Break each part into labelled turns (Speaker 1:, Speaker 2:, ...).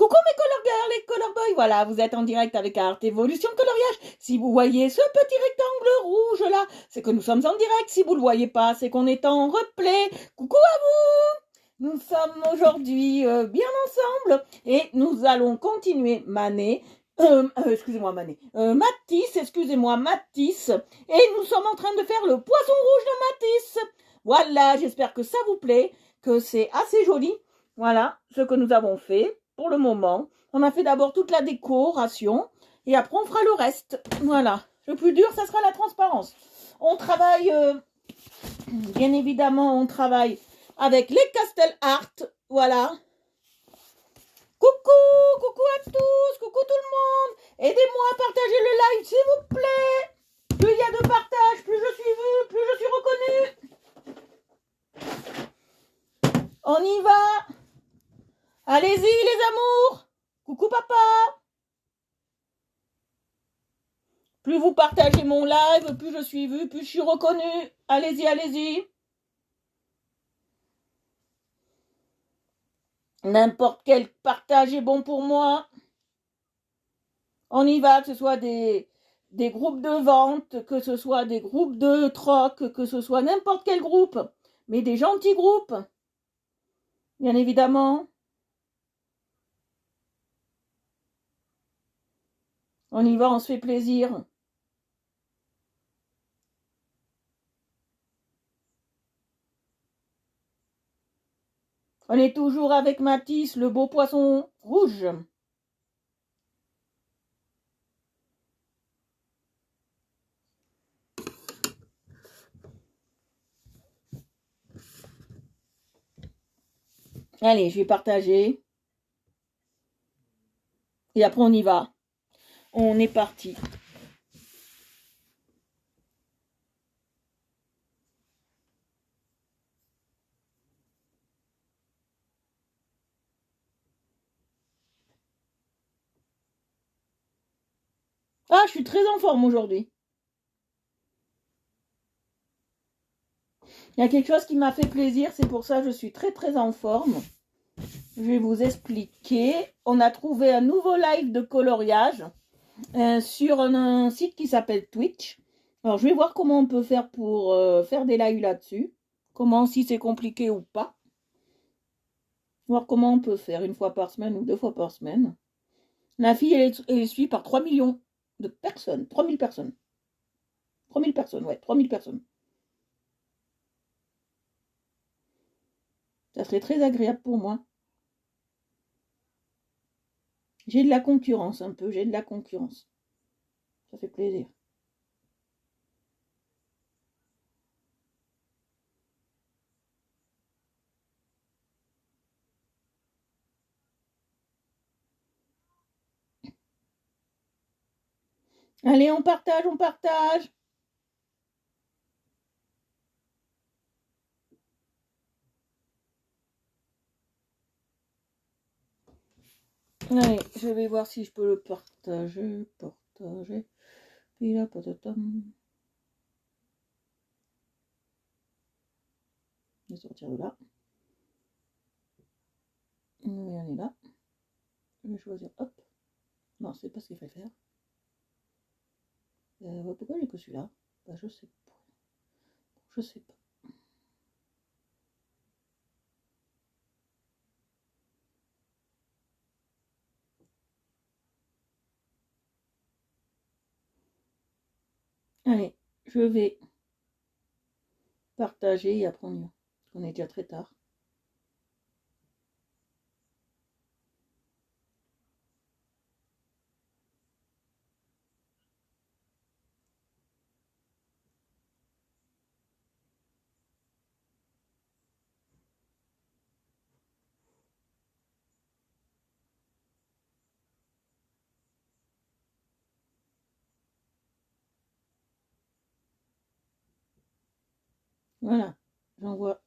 Speaker 1: Coucou mes color girls et color boys, voilà, vous êtes en direct avec Art Evolution Coloriage. Si vous voyez ce petit rectangle rouge là, c'est que nous sommes en direct. Si vous ne le voyez pas, c'est qu'on est en replay. Coucou à vous. Nous sommes aujourd'hui bien ensemble et nous allons continuer excusez-moi Matisse, et nous sommes en train de faire le poisson rouge de Matisse. Voilà, j'espère que ça vous plaît, que c'est assez joli. Voilà ce que nous avons fait pour le moment. On a fait d'abord toute la décoration et après on fera le reste. Voilà. Le plus dur, ça sera la transparence. On travaille, bien évidemment, on travaille avec les Castel Art. Voilà. Coucou à tous, coucou tout le monde. Aidez-moi à partager le live, s'il vous plaît. Plus il y a de partage, plus je suis vu, plus je suis reconnu. On y va. Allez-y les amours. Coucou papa. Plus vous partagez mon live, plus je suis vue, plus je suis reconnue. Allez-y, allez-y. N'importe quel partage est bon pour moi. On y va, que ce soit des groupes de vente, que ce soit des groupes de troc, que ce soit n'importe quel groupe, mais des gentils groupes, bien évidemment. On y va, on se fait plaisir. On est toujours avec Matisse, le beau poisson rouge. Allez, je vais partager. Et après, on y va. On est parti. Ah, je suis très en forme aujourd'hui. Il y a quelque chose qui m'a fait plaisir, c'est pour ça que je suis très très en forme. Je vais vous expliquer. On a trouvé un nouveau live de coloriage sur un site qui s'appelle Twitch. Alors je vais voir comment on peut faire pour faire des lives là-dessus. Comment, si c'est compliqué ou pas. Voir comment on peut faire une fois par semaine ou 2 fois par semaine. La fille, elle est suivie par 3 millions de personnes. 3000 personnes. 3000 personnes, ouais, 3000 personnes. Ça serait très agréable pour moi. J'ai de la concurrence un peu, j'ai de la concurrence. Ça fait plaisir. Allez, on partage, on partage. Allez, je vais voir si je peux le partager. Partager. Puis là, patatam. Je vais sortir de là. On va aller là. Je vais choisir. Hop. Non, c'est pas ce qu'il faut faire. Pourquoi j'ai que celui-là? Bah, je sais pas. Je sais pas. Allez, je vais partager et après on y va. On est déjà très tard. Voilà, j'envoie.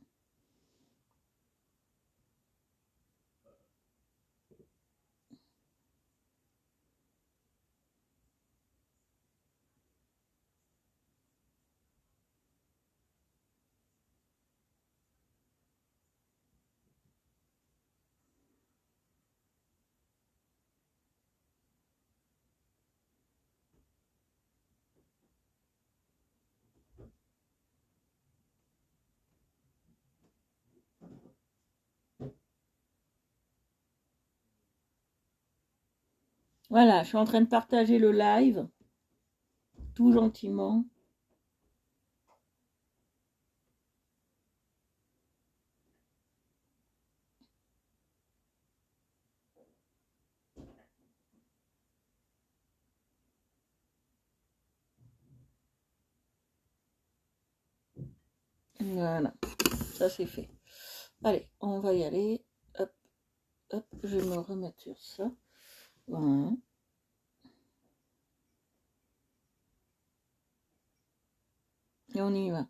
Speaker 1: Voilà, je suis en train de partager le live, tout gentiment. Voilà, ça c'est fait. Allez, on va y aller. Hop, hop, je vais me remettre sur ça. Voilà. Et on y va.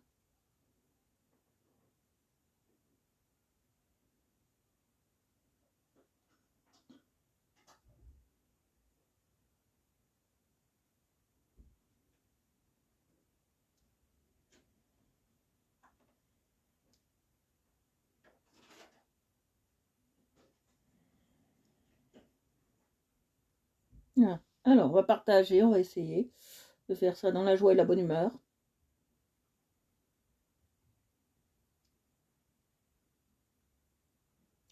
Speaker 1: Voilà. Alors, on va partager, on va essayer de faire ça dans la joie et la bonne humeur.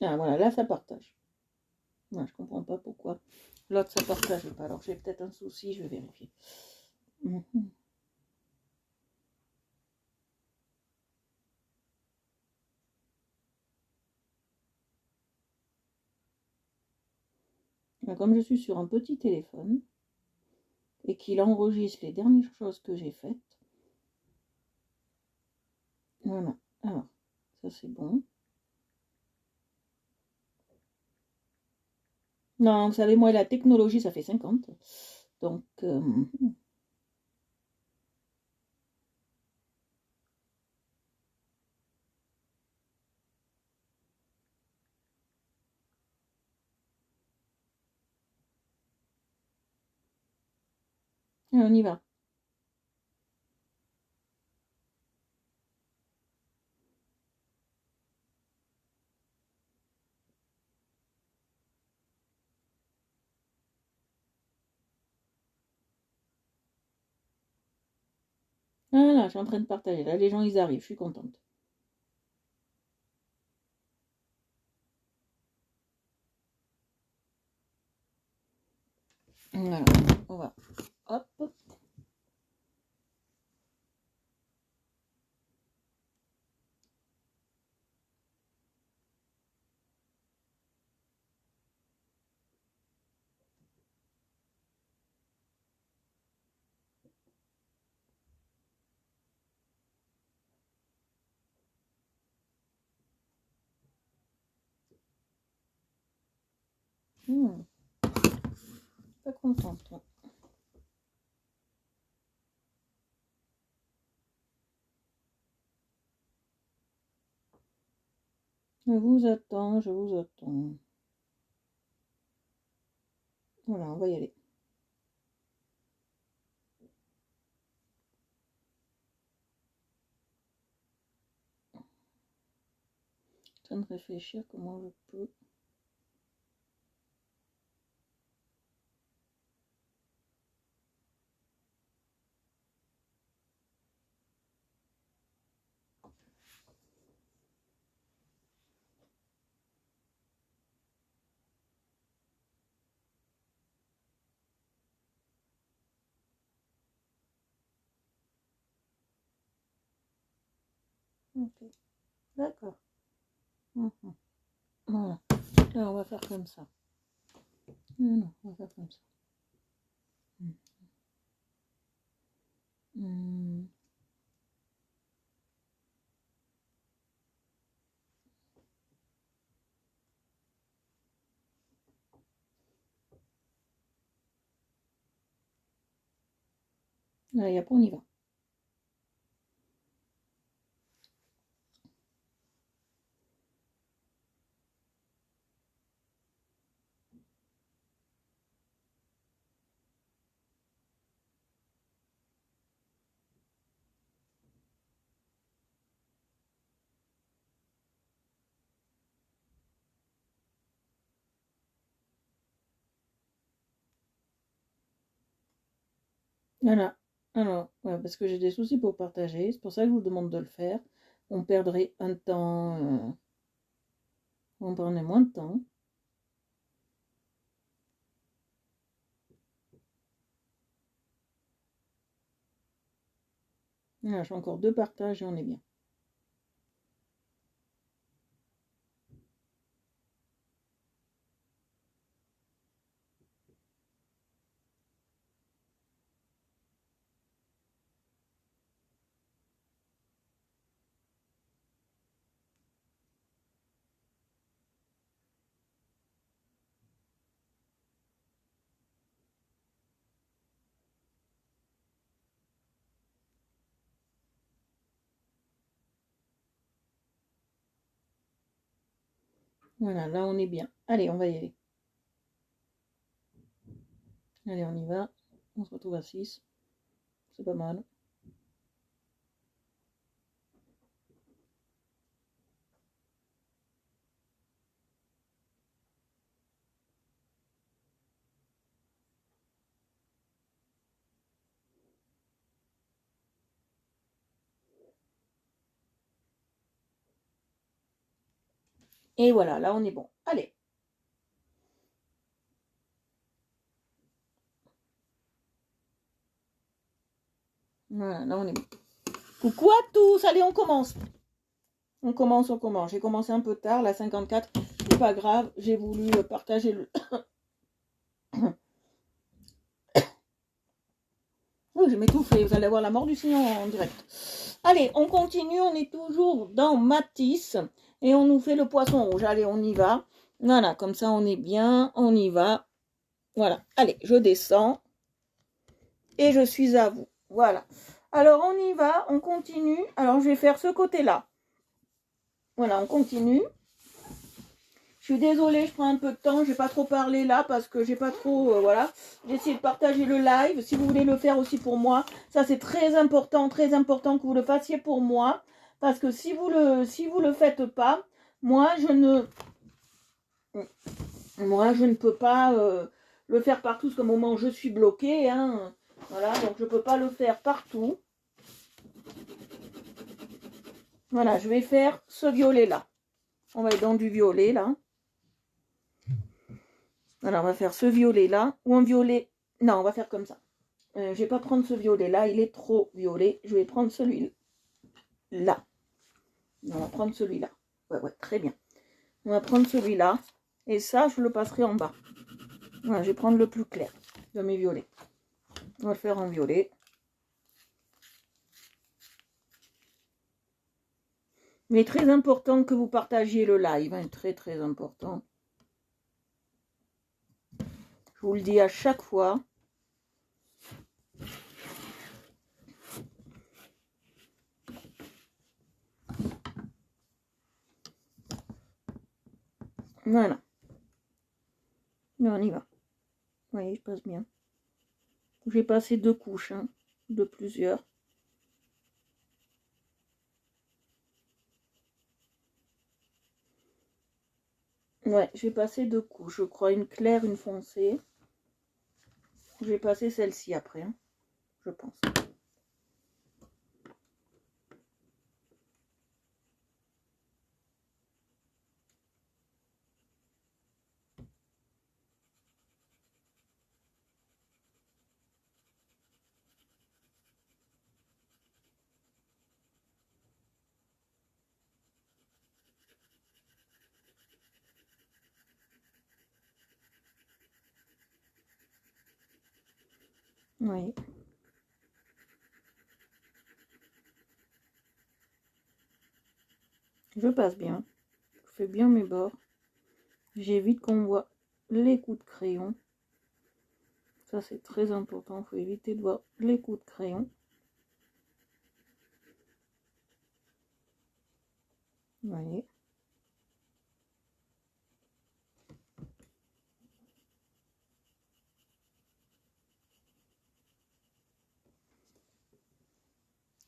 Speaker 1: Ah, voilà, là, ça partage. Ouais, je comprends pas pourquoi l'autre, ça partage pas. Alors, j'ai peut-être un souci, je vais vérifier. Comme je suis sur un petit téléphone et qu'il enregistre les dernières choses que j'ai faites. Voilà. Alors, ça c'est bon. Non, vous savez, moi, la technologie, ça fait 50. Donc, on y va. Voilà, je suis en train de partager. Là, les gens, ils arrivent. Je suis contente. Voilà, on va. Hop. Pas contente. Je vous attends, je vous attends. Voilà, on va y aller. Je suis en train de réfléchir comment je peux. Ok, d'accord. Voilà. Là, on va faire comme ça. Non, on va faire comme ça. Allez, après, on y va. Voilà. Alors, ouais, parce que j'ai des soucis pour partager. C'est pour ça que je vous demande de le faire. On perdrait un temps. On prenait moins de temps. Voilà, j'ai encore 2 partages et on est bien. Voilà, là on est bien. Allez, on va y aller. Allez, on y va. On se retrouve à 6. C'est pas mal. Et voilà, là on est bon. Allez. Voilà, là on est bon. Coucou à tous. Allez, on commence. On commence. J'ai commencé un peu tard, la 54. C'est pas grave. J'ai voulu partager le... Oui, je m'étouffe et vous allez avoir la mort du sillon en direct. Allez, on continue. On est toujours dans Matisse. Et on nous fait le poisson rouge. Allez, on y va. Voilà, comme ça on est bien. On y va. Voilà. Allez, je descends. Et je suis à vous. Voilà. Alors, on y va. On continue. Alors, je vais faire ce côté-là. Voilà, on continue. Je suis désolée, je prends un peu de temps. Je vais pas trop parler là parce que j'ai pas trop... voilà. J'ai essayé de partager le live. Si vous voulez le faire aussi pour moi, ça c'est très important que vous le fassiez pour moi. Parce que si vous le faites pas, moi je ne peux pas le faire partout. Parce qu'au moment où je suis bloquée, hein, voilà, donc je peux pas le faire partout. Voilà, je vais faire ce violet là. On va être dans du violet là. Alors, on va faire ce violet là. Ou un violet. Non, on va faire comme ça. Je vais pas prendre ce violet là. Il est trop violet. Je vais prendre celui-là. On va prendre celui-là. Ouais, très bien. On va prendre celui-là. Et ça, je le passerai en bas. Voilà, je vais prendre le plus clair de mes violets. On va le faire en violet. Mais très important que vous partagiez le live. Hein, très, très important. Je vous le dis à chaque fois. Voilà. Et on y va. Vous voyez, je passe bien. J'ai passé 2 couches, hein, de plusieurs. Ouais, je vais passer 2 couches, je crois, une claire, une foncée. Je vais passer celle-ci après, hein, je pense. Oui. Je passe bien. Je fais bien mes bords. J'évite qu'on voit les coups de crayon. Ça, c'est très important. Il faut éviter de voir les coups de crayon. Vous voyez.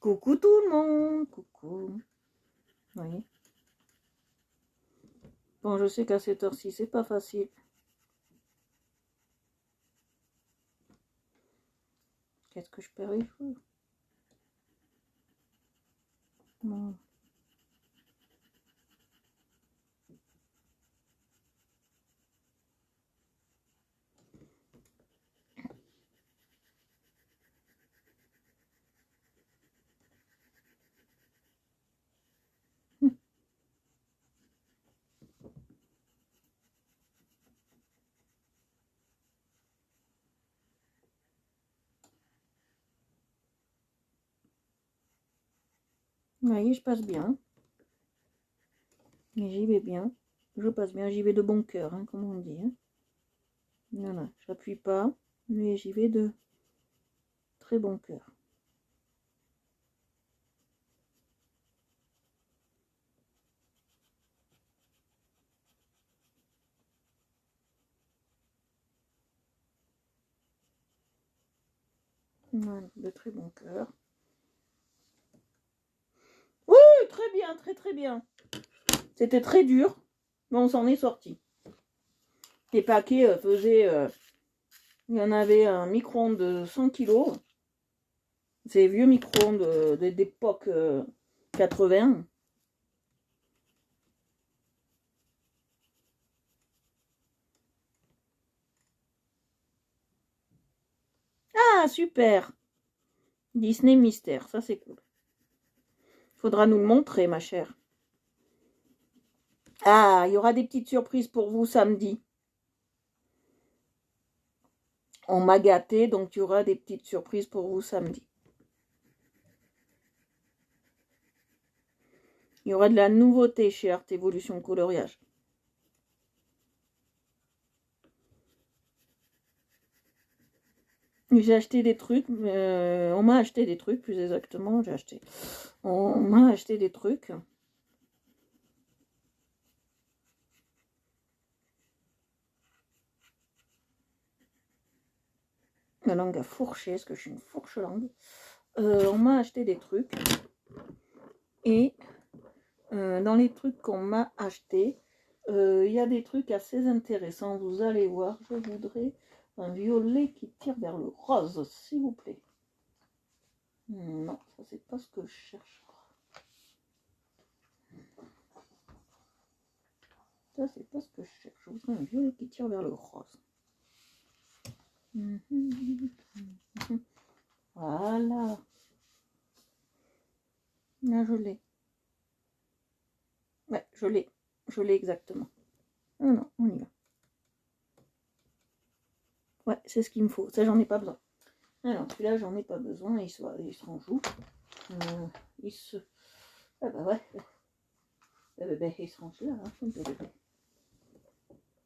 Speaker 1: Coucou tout le monde. Coucou. Vous voyez. Bon, je sais qu'à cette heure-ci, c'est pas facile. Qu'est-ce que je perds les cheveux? Non. Vous voyez, je passe bien. Et j'y vais bien. Je passe bien, j'y vais de bon cœur, hein, comme on dit. Hein. Voilà, j'appuie pas, mais j'y vais de très bon cœur. Voilà, de très bon cœur. Oui, très bien, très très bien. C'était très dur, mais on s'en est sorti. Les paquets faisaient... il y en avait un micro-ondes de 100 kg. C'est vieux micro-ondes d'époque 80. Ah, super! Disney Mystère, ça c'est cool. Faudra nous le montrer, ma chère. Ah, il y aura des petites surprises pour vous samedi. On m'a gâté, donc il y aura des petites surprises pour vous samedi. Il y aura de la nouveauté chez Art Evolution Coloriage. J'ai acheté des trucs, on m'a acheté des trucs, plus exactement, on m'a acheté des trucs. La langue a fourché, parce que je suis une fourche langue. On m'a acheté des trucs. Et dans les trucs qu'on m'a acheté, il y a des trucs assez intéressants. Vous allez voir, je voudrais un violet qui tire vers le rose, s'il vous plaît. Non, ça c'est pas ce que je cherche. Ça c'est pas ce que je cherche. Je voudrais un violet qui tire vers le rose. Voilà. Là, je l'ai. Ouais, je l'ai. Je l'ai exactement. Ah non, on y va. Ouais, c'est ce qu'il me faut. Ça, j'en ai pas besoin. Alors, celui-là, j'en ai pas besoin. Il se en joue. Il se... Ah bah ouais. Il se range là. Hein.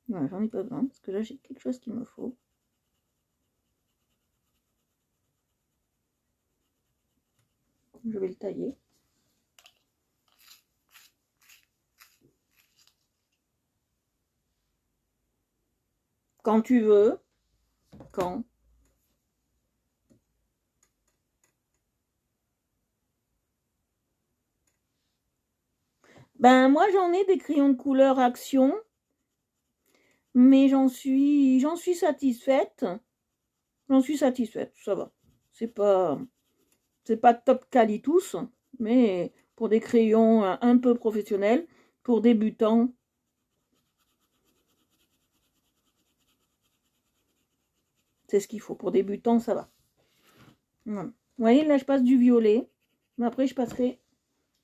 Speaker 1: Ouais, j'en ai pas besoin. Parce que là, j'ai quelque chose qu'il me faut. Je vais le tailler. Quand tu veux. Quand. Ben, moi, j'en ai des crayons de couleur Action. Mais j'en suis satisfaite. J'en suis satisfaite, ça va. C'est pas top quali tous, mais pour des crayons un peu professionnels, pour débutants, c'est ce qu'il faut. Pour débutants, ça va. Voilà. Vous voyez, là, je passe du violet, mais après, je passerai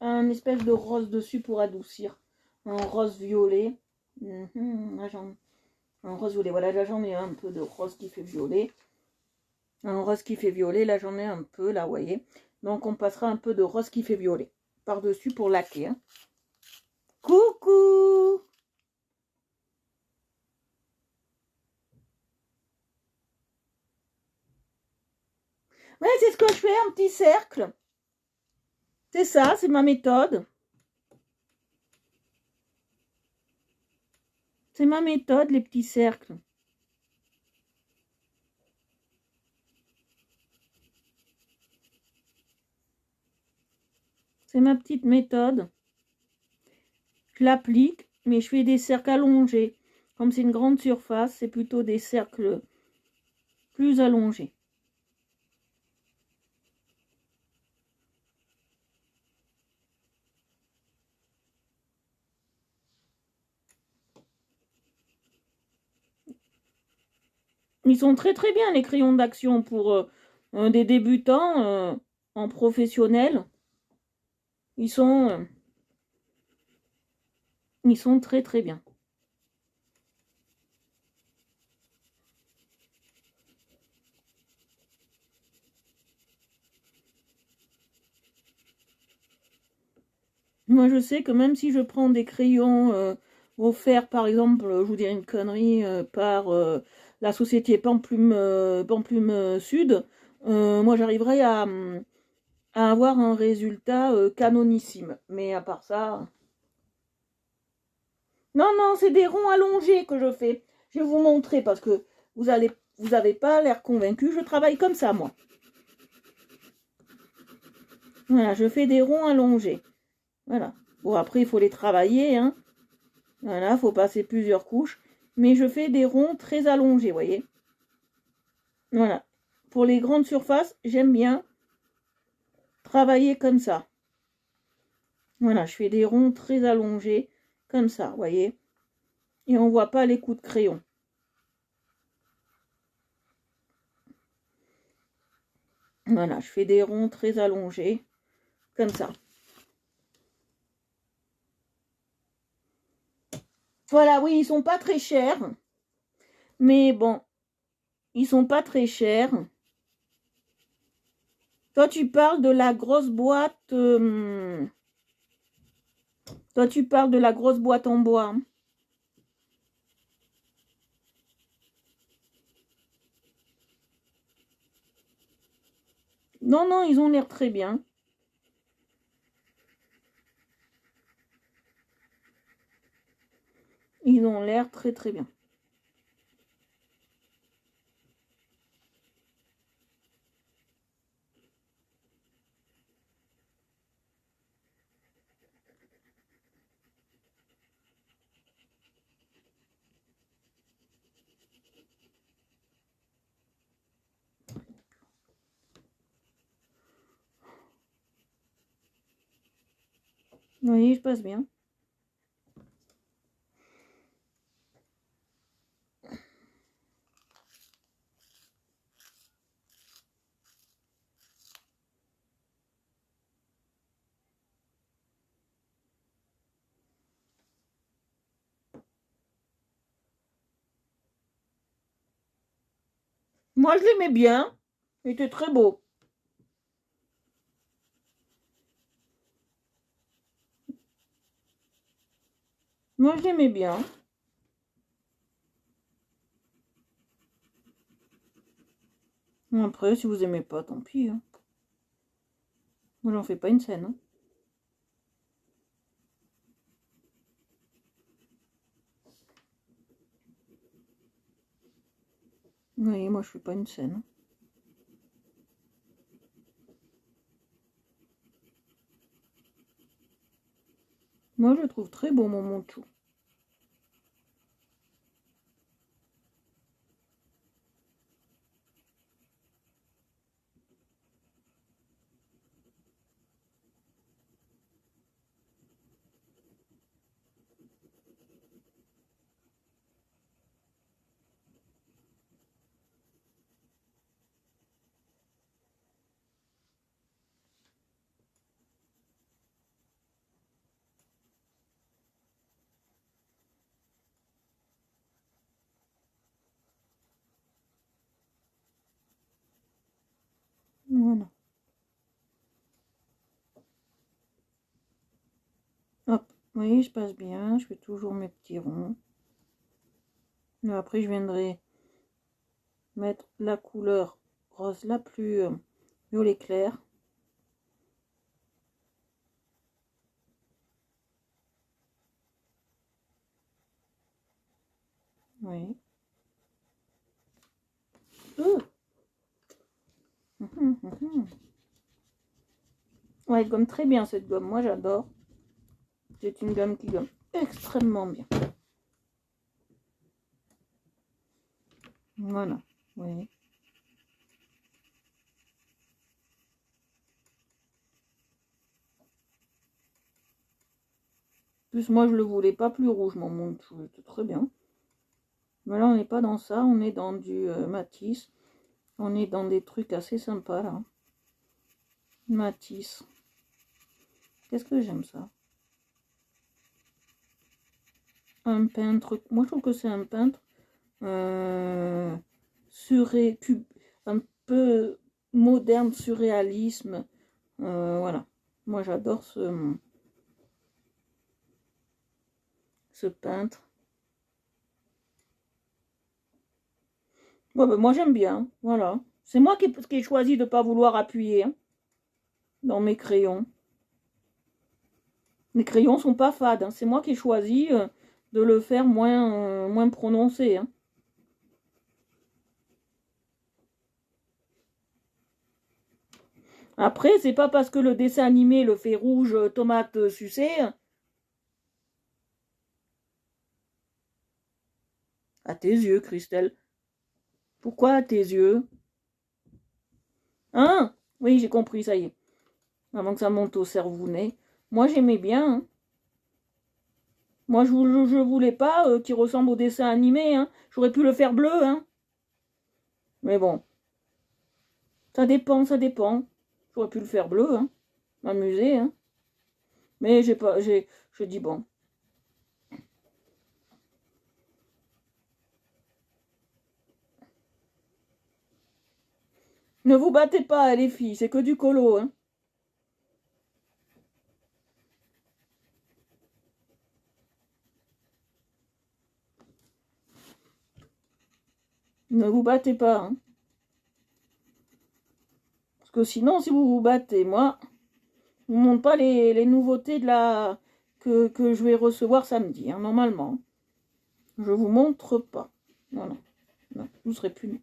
Speaker 1: un espèce de rose dessus pour adoucir. Un rose violet. Un rose violet. Voilà, là, j'en ai un peu de rose qui fait violet. Un rose qui fait violet, là, j'en ai un peu, là, vous voyez. Donc, on passera un peu de rose qui fait violet par-dessus pour laquer. Hein. Coucou! Ouais, c'est ce que je fais, un petit cercle. C'est ça, c'est ma méthode. C'est ma méthode, les petits cercles. C'est ma petite méthode. Je l'applique, mais je fais des cercles allongés. Comme c'est une grande surface, c'est plutôt des cercles plus allongés. Ils sont très très bien les crayons d'action pour des débutants en professionnel. Ils sont très très bien. Moi, je sais que même si je prends des crayons offerts, par exemple, je vous dirais une connerie, par la société Pamplume, Pamplume Sud, moi, j'arriverai à avoir un résultat canonissime. Mais à part ça... Non, non, c'est des ronds allongés que je fais. Je vais vous montrer parce que vous avez pas l'air convaincu. Je travaille comme ça, moi. Voilà, je fais des ronds allongés. Voilà. Bon, après, il faut les travailler, hein. Voilà, il faut passer plusieurs couches. Mais je fais des ronds très allongés, vous voyez. Voilà. Pour les grandes surfaces, j'aime bien travailler comme ça. Voilà, je fais des ronds très allongés, comme ça, vous voyez. Et on ne voit pas les coups de crayon. Voilà, je fais des ronds très allongés, comme ça. Voilà, oui, ils sont pas très chers. Mais bon, ils sont pas très chers. Toi, tu parles de la grosse boîte... Toi, tu parles de la grosse boîte en bois. Non, non, ils ont l'air très bien. Ils ont l'air très très bien. Oui, je passe bien. Moi, je l'aimais bien. Il était très beau. Moi, je l'aimais bien. Après, si vous aimez pas, tant pis. Hein. Moi, j'en fais pas une scène. Hein. Oui, moi, je fais pas une scène. Hein. Moi, je le trouve très beau, mon manteau. Voilà. Hop. Oui, je passe bien. Je fais toujours mes petits ronds. Et après, je viendrai mettre la couleur rose la plus violet clair. Oui. Ouais, elle gomme très bien cette gomme. Moi, j'adore. C'est une gomme qui gomme extrêmement bien. Voilà. Oui. Plus, moi, je le voulais pas plus rouge, mon monde. C'était très bien. Mais là, on n'est pas dans ça. On est dans du Matisse. On est dans des trucs assez sympas, là. Matisse. Qu'est-ce que j'aime ça? Un peintre. Moi, je trouve que c'est un peintre un peu moderne, surréalisme. Voilà. Moi, j'adore ce... ce peintre. Ouais, ben moi j'aime bien, voilà. C'est moi qui ai choisi de ne pas vouloir appuyer hein, dans mes crayons. Les crayons sont pas fades, hein. C'est moi qui ai choisi de le faire moins prononcé. Hein. Après, c'est pas parce que le dessin animé le fait rouge tomate sucée. À tes yeux, Christelle. Pourquoi à tes yeux? Hein? Oui, j'ai compris, ça y est. Avant que ça monte au cervounet. Moi, j'aimais bien. Hein. Moi, je voulais pas qu'il ressemble au dessin animé. Hein. J'aurais pu le faire bleu. Hein. Mais bon. Ça dépend, ça dépend. J'aurais pu le faire bleu. Hein. M'amuser. Hein. Mais je dis bon. Ne vous battez pas, les filles. C'est que du colo. Hein. Ne vous battez pas. Hein. Parce que sinon, si vous vous battez, moi, je vous montre pas les nouveautés que je vais recevoir samedi, hein, normalement. Je vous montre pas. Voilà. Non, vous serez punis.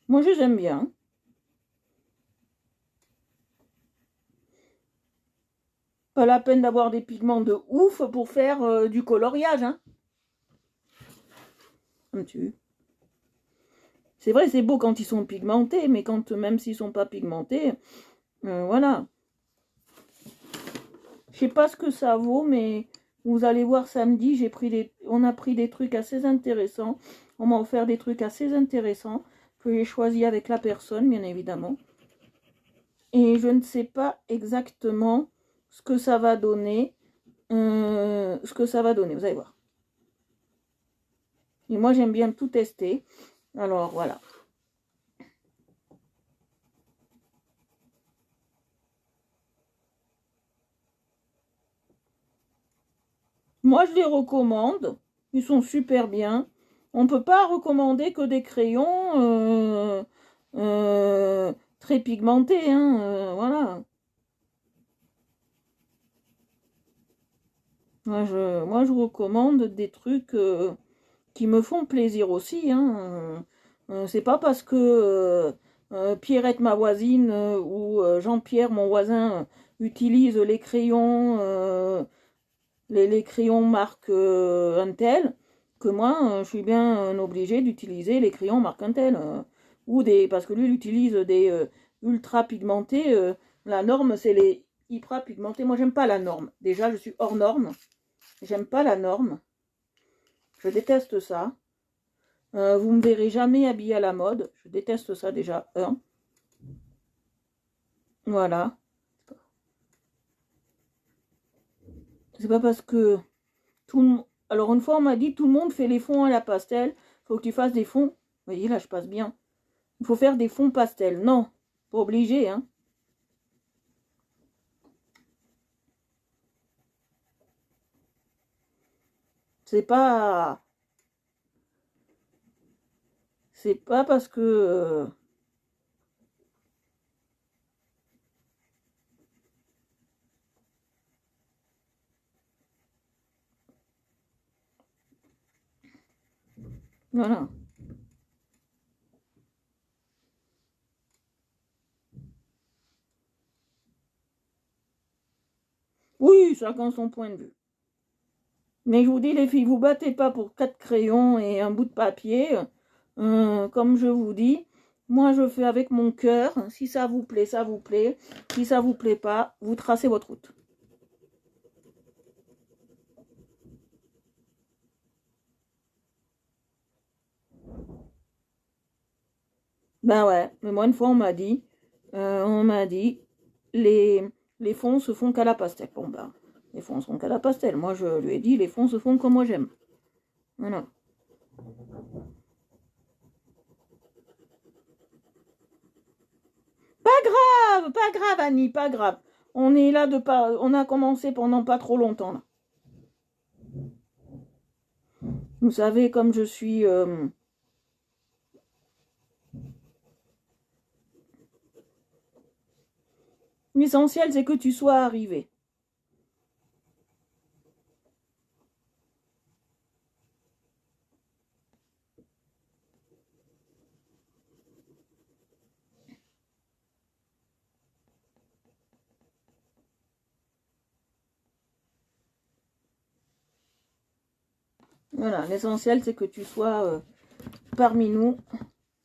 Speaker 1: Moi, je les aime bien. Pas la peine d'avoir des pigments de ouf pour faire du coloriage. Hein. Ça me tue. C'est vrai, c'est beau quand ils sont pigmentés, mais quand même s'ils sont pas pigmentés, voilà. Je sais pas ce que ça vaut, mais vous allez voir samedi, on a pris des trucs assez intéressants. On m'a offert des trucs assez intéressants que j'ai choisi avec la personne, bien évidemment. Et je ne sais pas exactement ce que ça va donner. Vous allez voir. Et moi, j'aime bien tout tester. Alors, voilà. Moi, je les recommande. Ils sont super bien. On ne peut pas recommander que des crayons très pigmentés. Hein, voilà. Moi, je recommande des trucs qui me font plaisir aussi. Hein. C'est pas parce que Pierrette, ma voisine, ou Jean-Pierre, mon voisin, utilise les crayons, les crayons marque Intel, que moi, je suis bien obligée d'utiliser les crayons marque Intel. Parce que lui, il utilise des ultra pigmentés. La norme, c'est les hyper pigmentés. Moi, j'aime pas la norme. Déjà, je suis hors norme. J'aime pas la norme. Je déteste ça. Vous me verrez jamais habillée à la mode. Je déteste ça déjà. Voilà. C'est pas parce que Alors une fois on m'a dit tout le monde fait les fonds à la pastel. Faut que tu fasses des fonds. Vous voyez là je passe bien. Il faut faire des fonds pastel. Non. Pas obligé hein. C'est pas parce que voilà. Oui, chacun son point de vue. Mais je vous dis les filles, vous battez pas pour 4 crayons et un bout de papier. Comme je vous dis, moi je fais avec mon cœur. Si ça vous plaît, ça vous plaît. Si ça vous plaît pas, vous tracez votre route. Ben ouais, mais moi une fois on m'a dit, les, les fonds se font qu'à la pastel. Bon ben, les fonds se font qu'à la pastel. Moi je lui ai dit, les fonds se font comme moi j'aime. Voilà. Pas grave, Annie, pas grave. On est là on a commencé pendant pas trop longtemps là. Vous savez, comme je suis l'essentiel, c'est que tu sois arrivé. Voilà, l'essentiel, c'est que tu sois parmi nous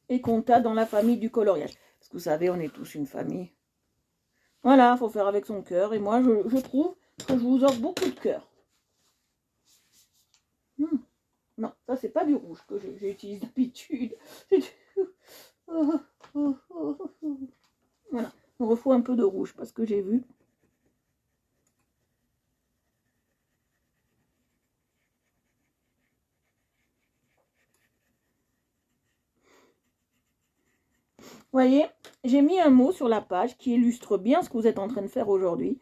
Speaker 1: et qu'on t'a dans la famille du coloriage. Parce que vous savez, on est tous une famille. Voilà, il faut faire avec son cœur. Et moi, je trouve que je vous offre beaucoup de cœur. Non, ça, c'est pas du rouge que j'utilise d'habitude. Voilà, on refoue un peu de rouge parce que j'ai vu. Voyez, j'ai mis un mot sur la page qui illustre bien ce que vous êtes en train de faire aujourd'hui.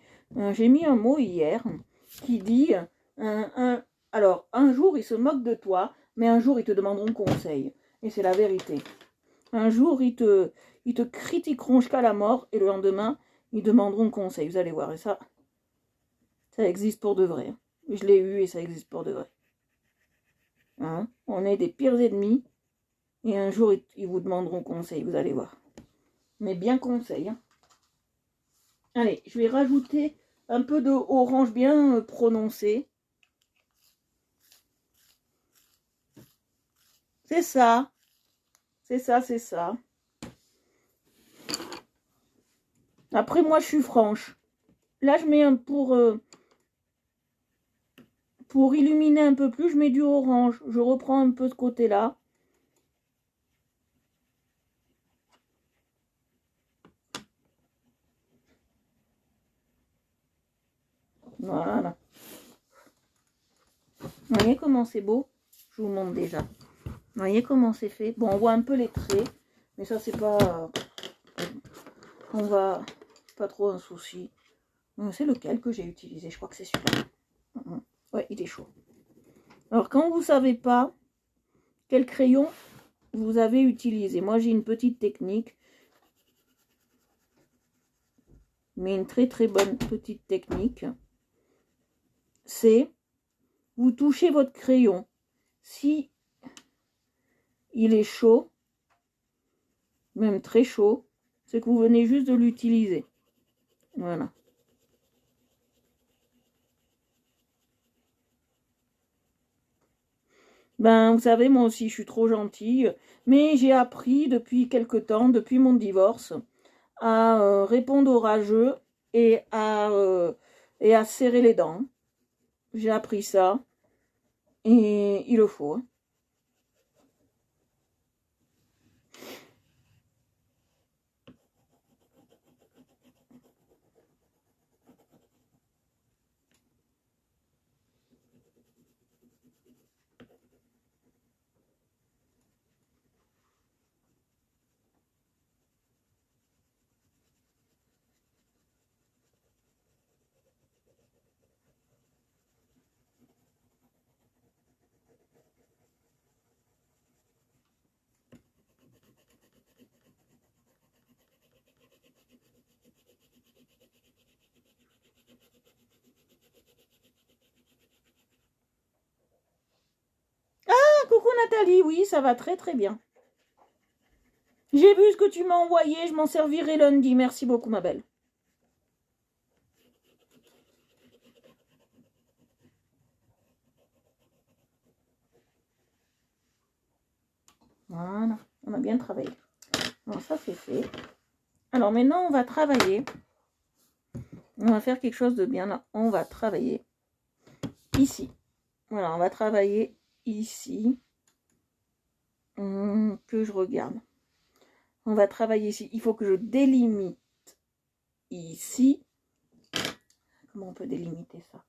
Speaker 1: J'ai mis un mot hier qui dit alors, un jour, ils se moquent de toi, mais un jour, ils te demanderont conseil. Et c'est la vérité. Un jour, ils te critiqueront jusqu'à la mort, et le lendemain, ils demanderont conseil. Vous allez voir, et ça existe pour de vrai. Je l'ai eu, et ça existe pour de vrai. Hein? On est des pires ennemis, et un jour, ils vous demanderont conseil, vous allez voir. Mais bien conseil. Hein? Allez, je vais rajouter un peu de orange bien prononcé. C'est ça. C'est ça, c'est ça. Après, moi, je suis franche. Là, je mets un pour illuminer un peu plus, je mets du orange. Je reprends un peu ce côté-là. Voilà. Vous voyez comment c'est beau? Je vous montre déjà. Vous voyez comment c'est fait? Bon, on voit un peu les traits, mais ça, c'est pas... on va... pas trop un souci. C'est lequel que j'ai utilisé? Je crois que c'est celui-là. Ouais, il est chaud. Alors, quand vous savez pas quel crayon vous avez utilisé, moi, j'ai une petite technique. Mais une très très bonne petite technique, c'est vous touchez votre crayon. Si il est chaud, même très chaud, c'est que vous venez juste de l'utiliser. Voilà. Ben, vous savez, moi aussi, je suis trop gentille, mais j'ai appris depuis quelque temps, depuis mon divorce, à répondre aux rageux et à serrer les dents. J'ai appris ça, et il le faut. Hein. Ah, coucou Nathalie, oui, ça va très très bien. J'ai vu ce que tu m'as envoyé, je m'en servirai lundi. Merci beaucoup, ma belle. Voilà, on a bien travaillé. Alors, ça, c'est fait. Alors, maintenant, on va travailler. On va faire quelque chose de bien là. On va travailler ici. Voilà, on va travailler ici. Que je regarde. On va travailler ici. Il faut que je délimite ici. Comment on peut délimiter ça?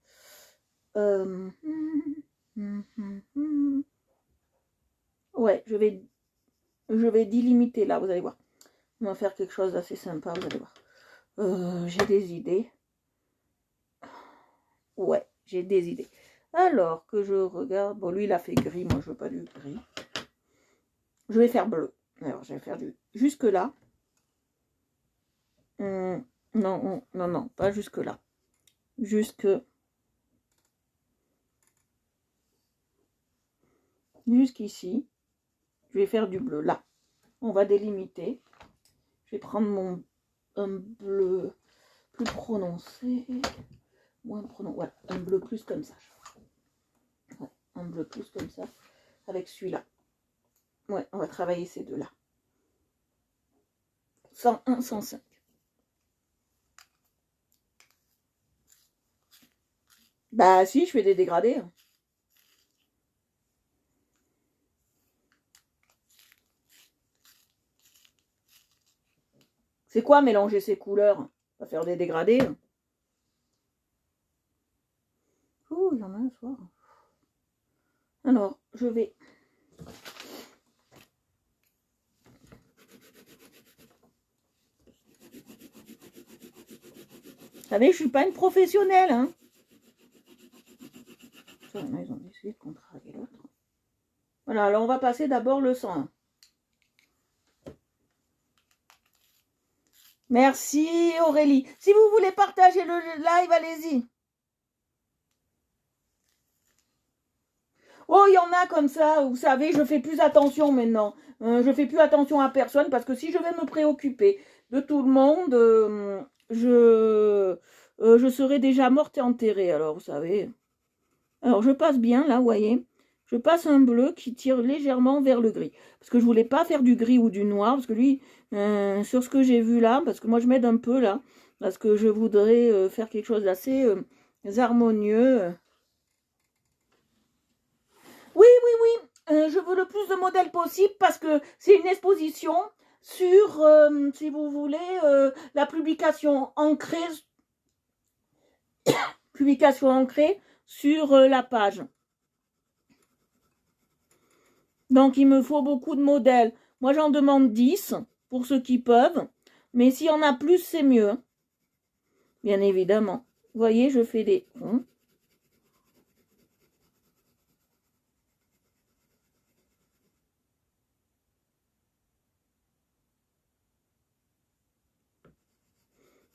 Speaker 1: Ouais, je vais délimiter là, vous allez voir. On va faire quelque chose d'assez sympa, vous allez voir. J'ai des idées. Ouais, j'ai des idées. Alors que je regarde... Bon, lui, il a fait gris. Moi, je veux pas du gris. Je vais faire bleu. Alors, je vais faire du... Jusque là. Non, non, pas jusque là. Jusqu'ici. Je vais faire du bleu. Là. On va délimiter. Je vais prendre un bleu plus prononcé. Moins prononcé. Voilà, un bleu plus comme ça. Ouais, un bleu plus comme ça. Avec celui-là. Ouais, on va travailler ces deux-là. 101, 105. Bah si, je fais des dégradés. C'est quoi mélanger ces couleurs? On va faire des dégradés. Oh, il y en a un soir. Alors, je vais... Vous savez, je suis pas une professionnelle, hein. Ça, ils ont décidé de contrarier l'autre. Voilà, alors on va passer d'abord le 101. Merci Aurélie. Si vous voulez partager le live, allez-y. Oh, il y en a comme ça, vous savez, je fais plus attention maintenant. Je fais plus attention à personne parce que si je vais me préoccuper de tout le monde, je serai déjà morte et enterrée. Alors, vous savez. Alors, je passe bien, là, vous voyez. Je passe un bleu qui tire légèrement vers le gris. Parce que je voulais pas faire du gris ou du noir. Parce que lui, sur ce que j'ai vu là, parce que moi, je m'aide un peu là. Parce que je voudrais faire quelque chose d'assez harmonieux. Oui, oui, oui. Je veux le plus de modèles possible parce que c'est une exposition sur, si vous voulez, la publication ancrée sur la page. Donc, il me faut beaucoup de modèles. Moi, j'en demande 10 pour ceux qui peuvent. Mais s'il y en a plus, c'est mieux. Bien évidemment. Vous voyez, je fais des ronds.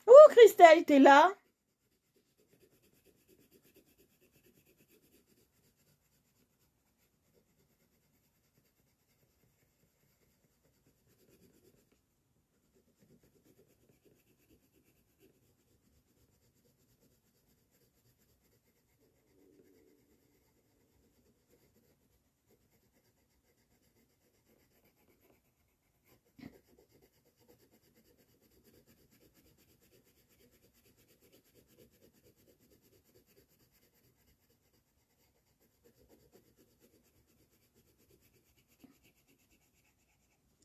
Speaker 1: Oh, Christelle, t'es là?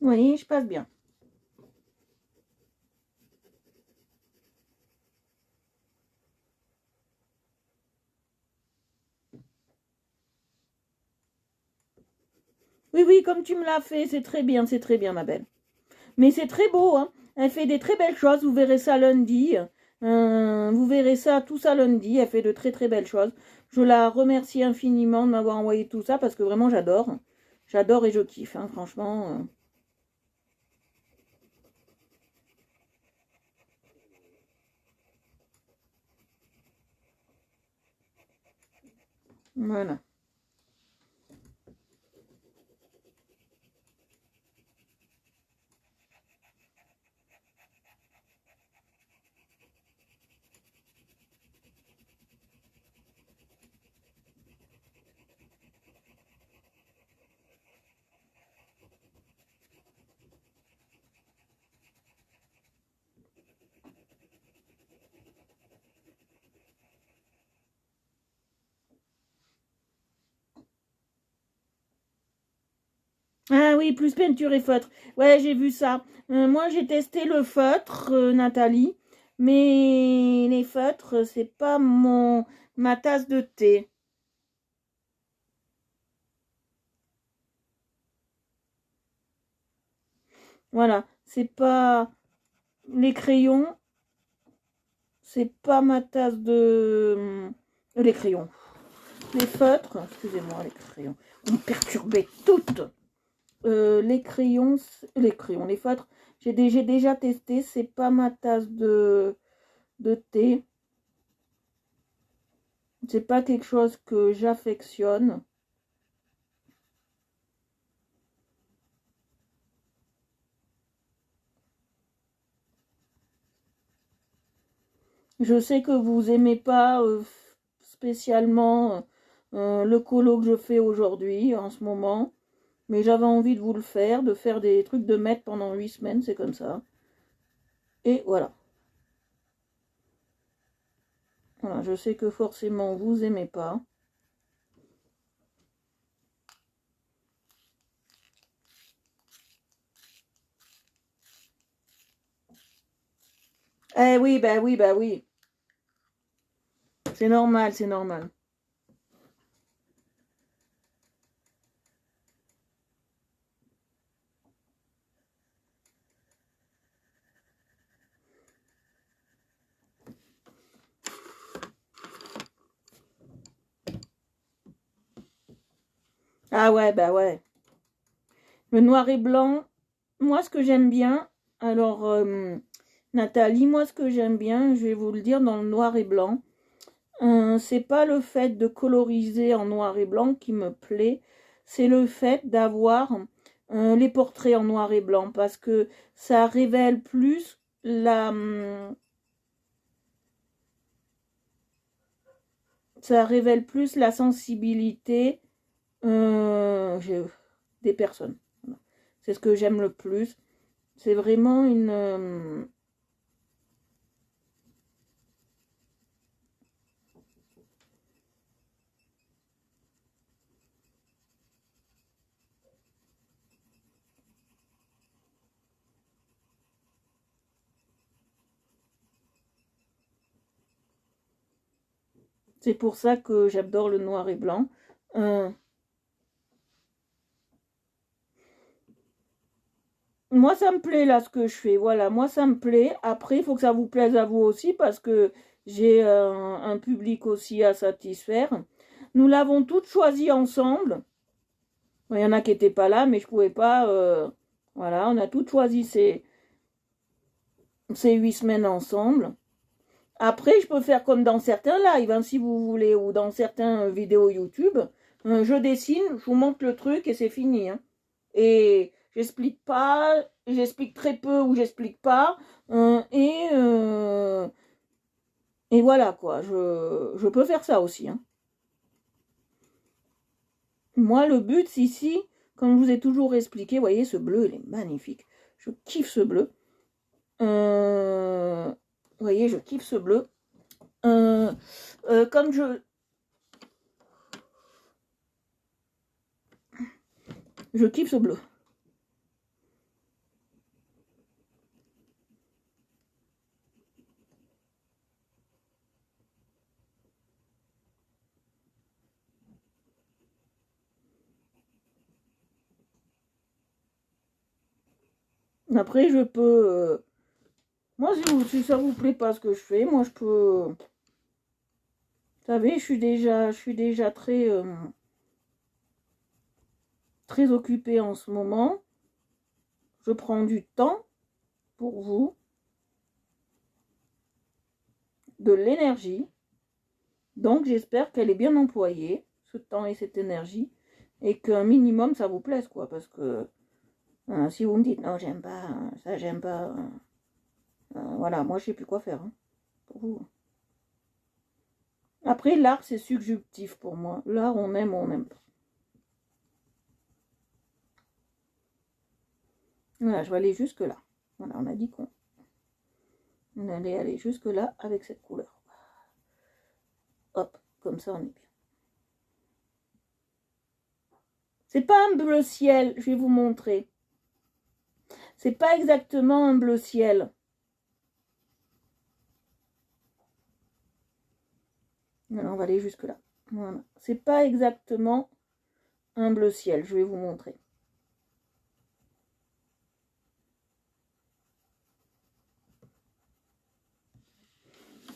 Speaker 1: Oui, je passe bien. Oui, oui, comme tu me l'as fait, c'est très bien, ma belle. Mais c'est très beau, hein. Elle fait des très belles choses, vous verrez ça lundi. Vous verrez ça, tout ça lundi. Elle fait de très très belles choses. Je la remercie infiniment de m'avoir envoyé tout ça parce que vraiment j'adore. J'adore et je kiffe, hein, franchement. Voilà. Ah oui, plus peinture et feutre. Ouais, j'ai vu ça. Moi, j'ai testé le feutre, Nathalie. Mais les feutres, c'est pas ma tasse de thé. Voilà. c'est pas... Les crayons, c'est pas ma tasse de... Les crayons. Les feutres, excusez-moi, les crayons. On me perturbait toutes. Les crayons, les feutres, j'ai déjà testé. C'est pas ma tasse de thé. C'est pas quelque chose que j'affectionne. Je sais que vous aimez pas spécialement le colo que je fais aujourd'hui, en ce moment. Mais j'avais envie de vous le faire, de faire des trucs de maître pendant 8 semaines, c'est comme ça. Et voilà. Voilà, je sais que forcément vous aimez pas. Eh oui, bah oui, bah oui. C'est normal, c'est normal. Ah ouais, bah ouais. Le noir et blanc, moi ce que j'aime bien, alors Nathalie, moi ce que j'aime bien, je vais vous le dire dans le noir et blanc, c'est pas le fait de coloriser en noir et blanc qui me plaît, c'est le fait d'avoir les portraits en noir et blanc, parce que ça révèle plus la sensibilité des personnes. C'est ce que j'aime le plus. C'est vraiment une... c'est pour ça que j'adore le noir et blanc. Moi, ça me plaît là ce que je fais. Voilà, moi, ça me plaît. Après, il faut que ça vous plaise à vous aussi parce que j'ai un public aussi à satisfaire. Nous l'avons toutes choisi ensemble. Il y en a qui n'étaient pas là, mais je ne pouvais pas. Voilà, on a toutes choisi ces 8 semaines ensemble. Après, je peux faire comme dans certains lives, hein, si vous voulez, ou dans certaines vidéos YouTube. Je dessine, je vous montre le truc et c'est fini. Hein. Et j'explique pas, j'explique très peu ou j'explique pas. Et voilà quoi, je peux faire ça aussi. Hein. Moi, le but ici, comme je vous ai toujours expliqué, vous voyez, ce bleu, il est magnifique. Je kiffe ce bleu. Vous voyez, je kiffe ce bleu. Comme je kiffe ce bleu. Après, je peux... moi, si ça vous plaît pas ce que je fais, moi, je peux... Vous savez, je suis déjà très occupée en ce moment. Je prends du temps pour vous, de l'énergie. Donc, j'espère qu'elle est bien employée, ce temps et cette énergie, et qu'un minimum, ça vous plaise, quoi. Parce que si vous me dites, non, j'aime pas, ça, j'aime pas... voilà, moi, je sais plus quoi faire hein, pour vous. Après, l'art, c'est subjectif pour moi. L'art, on aime ou on n'aime pas. Voilà, je vais aller jusque là. Voilà, on a dit qu'on allait aller jusque là avec cette couleur. Hop, comme ça, on est bien. C'est pas un bleu ciel, je vais vous montrer. C'est pas exactement un bleu ciel. Voilà, on va aller jusque là. Voilà. C'est pas exactement un bleu ciel, je vais vous montrer.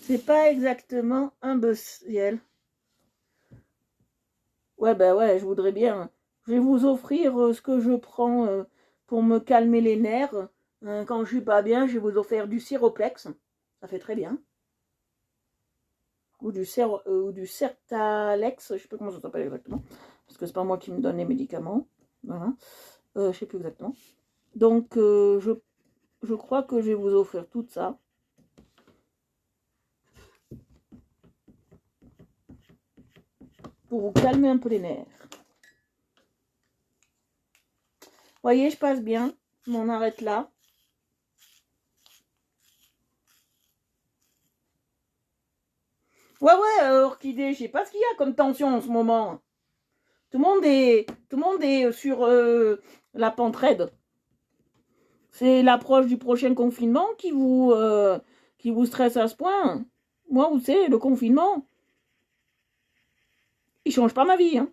Speaker 1: C'est pas exactement un ciel. Ouais, ben ouais, je voudrais bien. Je vais vous offrir ce que je prends pour me calmer les nerfs. Quand je suis pas bien, je vais vous offrir du Siroplex. Ça fait très bien. Ou du Sertalex, je sais pas comment ça s'appelle exactement. Parce que c'est pas moi qui me donne les médicaments. Voilà. Je sais plus exactement. Donc, je crois que je vais vous offrir tout ça. Pour vous calmer un peu les nerfs. Voyez, je passe bien. On arrête là. Ouais, Orchidée, je sais pas ce qu'il y a comme tension en ce moment. Tout le monde est sur la pente raide. C'est l'approche du prochain confinement qui vous stresse à ce point. Moi, vous savez, le confinement, il change pas ma vie. Hein.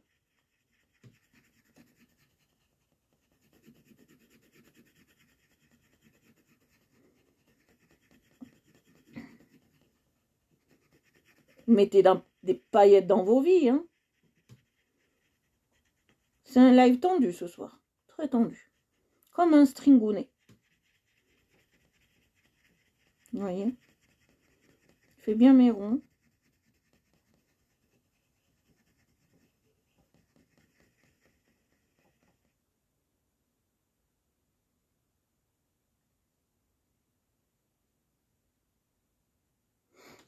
Speaker 1: Mettez des paillettes dans vos vies. Hein. C'est un live tendu ce soir. Très tendu. Comme un stringounet. Vous voyez? Je fais bien mes ronds.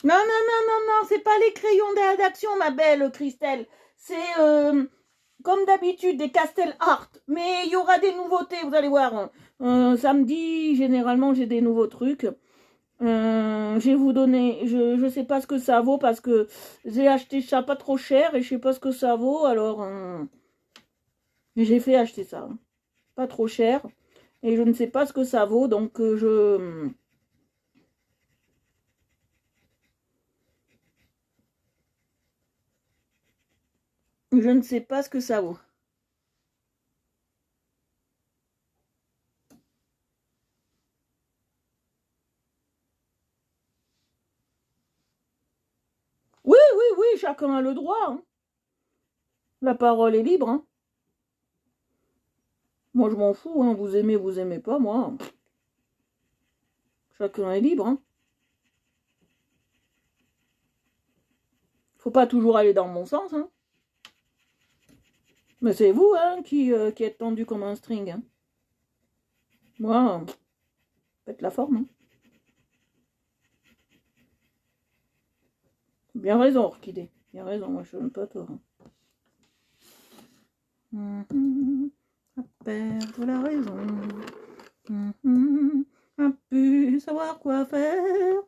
Speaker 1: Non, c'est pas les crayons d'action, ma belle Christelle. C'est comme d'habitude des Castel Art. Mais il y aura des nouveautés, vous allez voir. Samedi, généralement, j'ai des nouveaux trucs. Je vais vous donner, je sais pas ce que ça vaut parce que j'ai acheté ça pas trop cher et je sais pas ce que ça vaut. Alors, j'ai fait acheter ça. Pas trop cher. Et je ne sais pas ce que ça vaut. Donc, je ne sais pas ce que ça vaut. Oui, chacun a le droit. Hein. La parole est libre. Hein. Moi, je m'en fous. Hein. Vous aimez pas, moi. Chacun est libre. Hein. Faut pas toujours aller dans mon sens. Hein. Mais c'est vous hein, qui êtes tendu comme un string. Hein. Moi, faites la forme. Hein. Bien raison, Orchidée. Bien raison, moi je ne pas tort. À perdre la raison. À plus savoir quoi faire.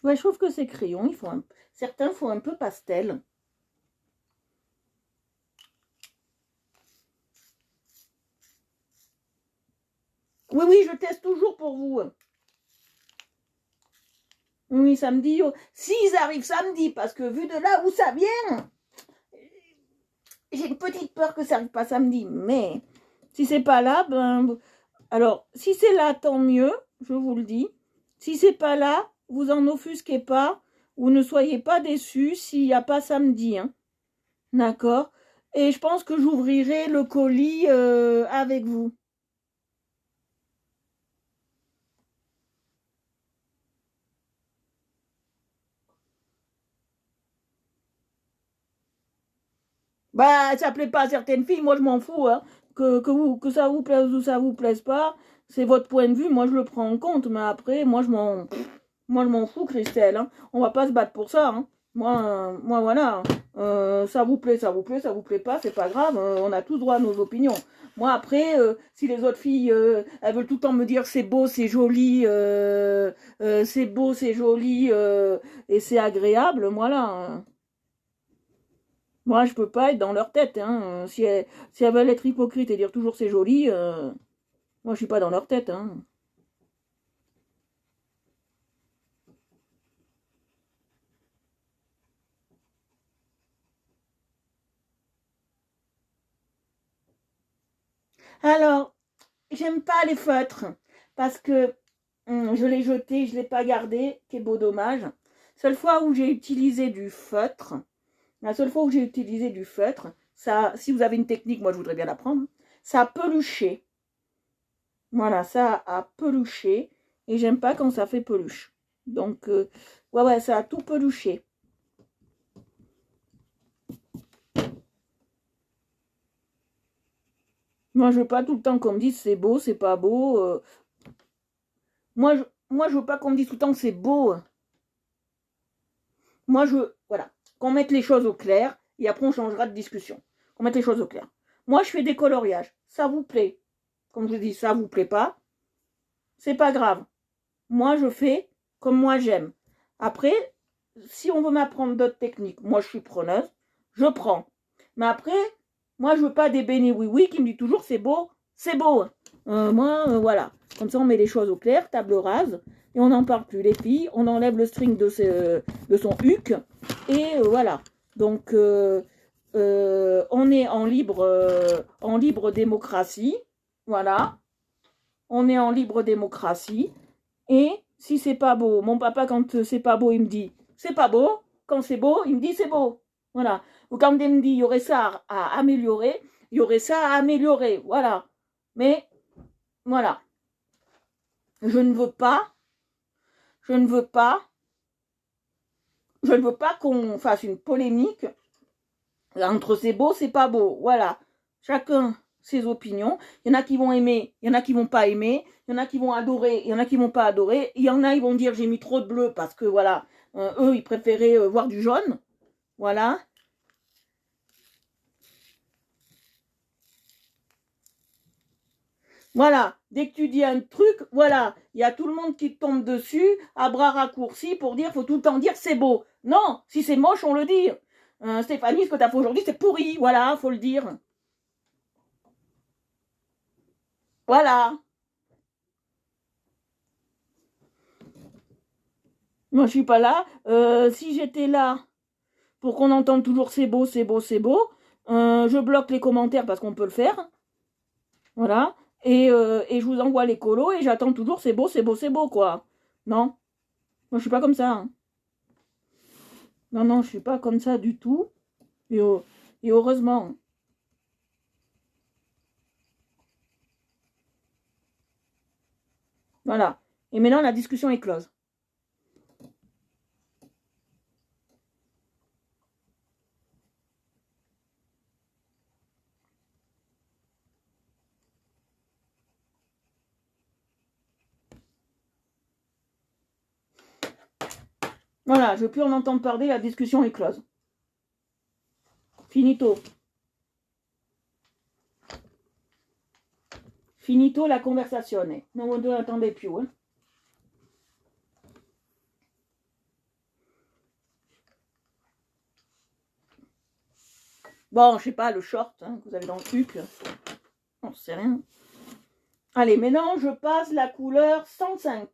Speaker 1: Ouais, je trouve que ces crayons, certains font un peu pastel. Oui, je teste toujours pour vous. Oui, samedi. S'ils arrivent samedi, parce que vu de là où ça vient, j'ai une petite peur que ça n'arrive pas samedi. Mais si c'est pas là, ben. Alors, si c'est là, tant mieux, je vous le dis. Si c'est pas là, vous en offusquez pas. Vous ne soyez pas déçus s'il n'y a pas samedi. Hein. D'accord? Et je pense que j'ouvrirai le colis avec vous. Bah, ça plaît pas à certaines filles, moi je m'en fous. Hein. Que ça vous plaise ou ça vous plaise pas, c'est votre point de vue, moi je le prends en compte. Mais après, moi je m'en fous, Christelle. Hein. On va pas se battre pour ça. Hein. Moi voilà. Ça vous plaît, ça vous plaît, ça vous plaît pas, c'est pas grave. On a tous droit à nos opinions. Moi après, si les autres filles, elles veulent tout le temps me dire c'est beau, c'est joli, c'est beau, c'est joli et c'est agréable, voilà. Hein. Moi, je peux pas être dans leur tête. Hein. Si elles veulent être hypocrites et dire toujours c'est joli, moi, je suis pas dans leur tête. Hein. Alors, j'aime pas les feutres parce que je l'ai jeté, je l'ai pas gardé, quel beau dommage. Seule fois où j'ai utilisé du feutre, la seule fois où j'ai utilisé du feutre, ça, si vous avez une technique, moi je voudrais bien l'apprendre, ça a peluché. Voilà, ça a peluché et j'aime pas quand ça fait peluche. Donc, ouais, ça a tout peluché. Moi, je veux pas tout le temps qu'on me dise c'est beau, c'est pas beau. Moi, je veux pas qu'on me dise tout le temps que c'est beau. Moi, voilà, qu'on mette les choses au clair et après on changera de discussion. Qu'on mette les choses au clair. Moi, je fais des coloriages. Ça vous plaît. Comme je dis, ça vous plaît pas. C'est pas grave. Moi, je fais comme moi j'aime. Après, si on veut m'apprendre d'autres techniques, moi, je suis preneuse. Je prends. Mais après, moi, je veux pas des bénis oui-oui qui me disent toujours c'est beau, c'est beau. Moi, voilà. Comme ça, on met les choses au clair, table rase, et on n'en parle plus. Les filles, on enlève le string de son huc, et voilà. Donc, on est en libre démocratie. Voilà. On est en libre démocratie. Et si c'est pas beau, mon papa, quand c'est pas beau, il me dit c'est pas beau. Quand c'est beau, il me dit c'est beau. Voilà. Ou quand il me dit il y aurait ça à améliorer, il y aurait ça à améliorer. Voilà. Mais voilà. Je ne veux pas, je ne veux pas, je ne veux pas qu'on fasse une polémique entre c'est beau, c'est pas beau. Voilà. Chacun ses opinions. Il y en a qui vont aimer, il y en a qui vont pas aimer, il y en a qui vont adorer, il y en a qui vont pas adorer. Il y en a, ils vont dire j'ai mis trop de bleu parce que voilà, eux, ils préféraient voir du jaune. Voilà. Voilà. Dès que tu dis un truc, voilà, il y a tout le monde qui tombe dessus à bras raccourcis pour dire, faut tout le temps dire c'est beau. Non, si c'est moche, on le dit. Stéphanie, ce que tu as fait aujourd'hui, c'est pourri. Voilà, faut le dire. Voilà. Moi, je suis pas là. Si j'étais là pour qu'on entende toujours c'est beau, c'est beau, c'est beau, je bloque les commentaires parce qu'on peut le faire. Voilà. Et je vous envoie les colos et j'attends toujours c'est beau, c'est beau, c'est beau, quoi. Non. Moi, je suis pas comme ça. Hein. Non, non, je suis pas comme ça du tout. Et, et heureusement. Voilà. Et maintenant, la discussion est close. Voilà, je veux plus en entendre parler, la discussion est close. Finito. Finito la conversazione. Non attendez più. Hein. Bon, je sais pas, le short hein, que vous avez dans le huc. On sait rien. Allez, maintenant, je passe la couleur 105.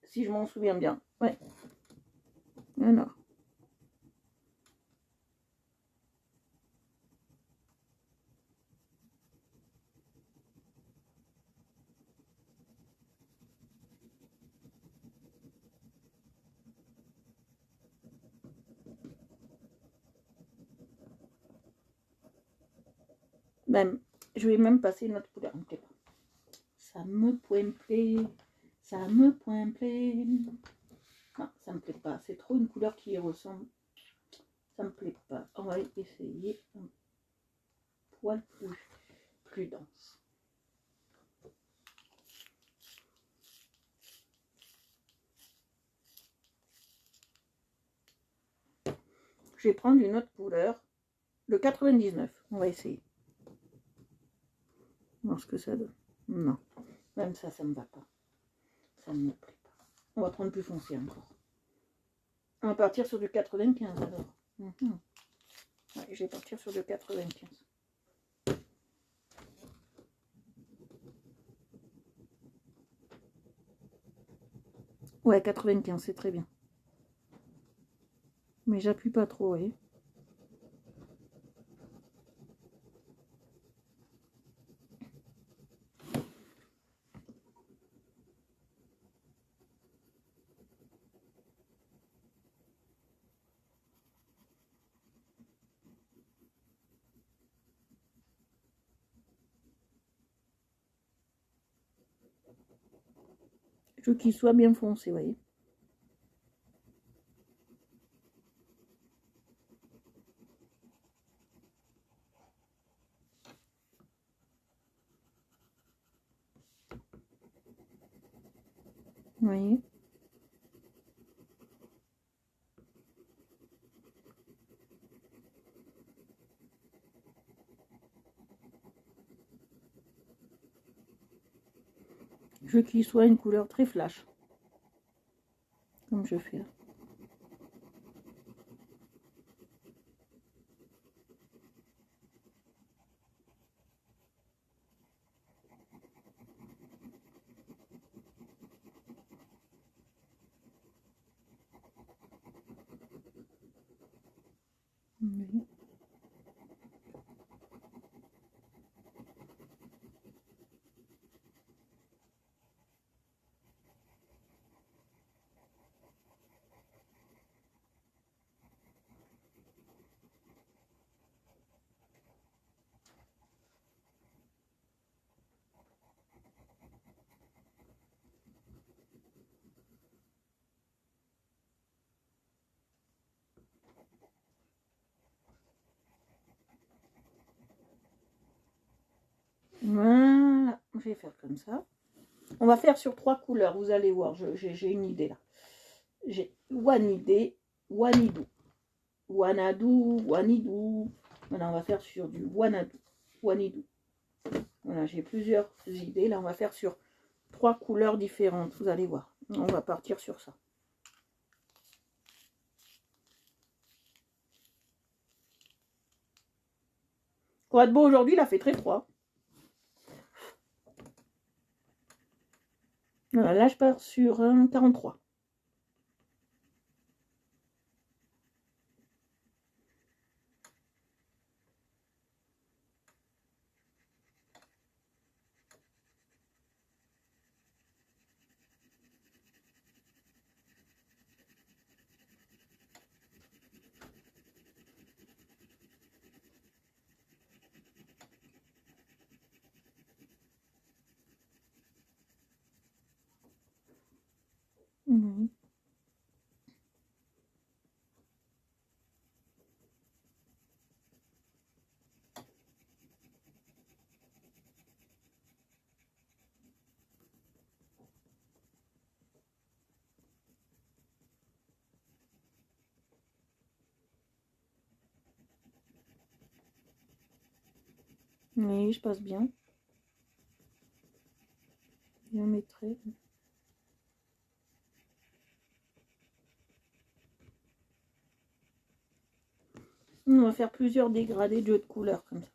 Speaker 1: Si je m'en souviens bien. Ouais. Alors. Même, je vais même passer une autre couleur. Ça me plaît. Ça me plaît. Non, ça me plaît pas. C'est trop une couleur qui ressemble. Ça me plaît pas. On va essayer un poil plus dense. Je vais prendre une autre couleur. Le 99. On va essayer. Voir ce que ça donne. Non. Même ça, ça me va pas. Ça ne me plaît pas. On va prendre plus foncé encore. On va partir sur du 95 alors. Ouais, je vais partir sur du 95. Ouais, 95, c'est très bien. Mais j'appuie pas trop, vous voyez. Je veux qu'il soit bien foncé, vous voyez. Vous voyez. Je veux qu'il soit une couleur très flash. Comme je fais là. Oui. Voilà, je vais faire comme ça. On va faire sur 3 couleurs, vous allez voir, j'ai une idée là. J'ai Wanidé, Wanidou, Wanadou, Wanidou. Voilà, on va faire sur du Wanadou, Wanidou. Voilà, j'ai plusieurs idées. Là, on va faire sur 3 couleurs différentes, vous allez voir. On va partir sur ça. Pour être beau aujourd'hui, il a fait très froid. Voilà, là, je pars sur un 43. Oui. Oui, je passe bien. Bien mes traits. On va faire plusieurs dégradés de jeux de couleurs comme ça.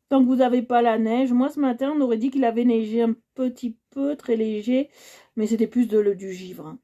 Speaker 1: Tant que vous n'avez pas la neige, moi ce matin on aurait dit qu'il avait neigé un petit peu, très léger, mais c'était plus du givre. Hein.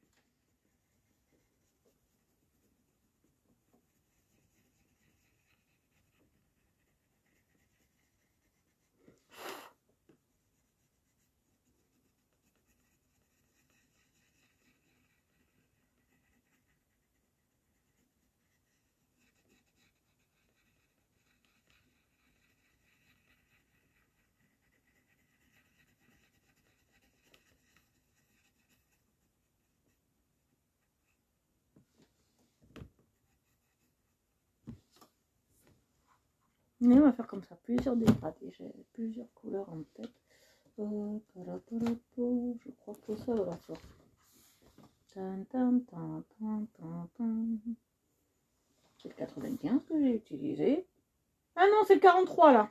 Speaker 1: Mais on va faire comme ça, plusieurs dégradés. J'ai plusieurs couleurs en tête. Je crois que ça va faire. C'est le 95 que j'ai utilisé. Ah non, c'est le 43 là.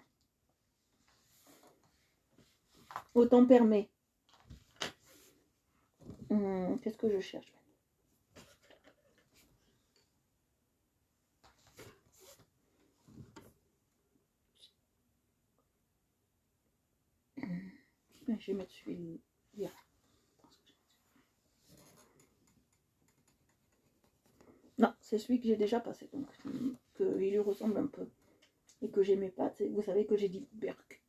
Speaker 1: Autant permet. Qu'est-ce que je cherche? Je vais mettre celui-là. Non, c'est celui que j'ai déjà passé, donc il lui ressemble un peu. Et que j'aimais pas, vous savez que j'ai dit Berk.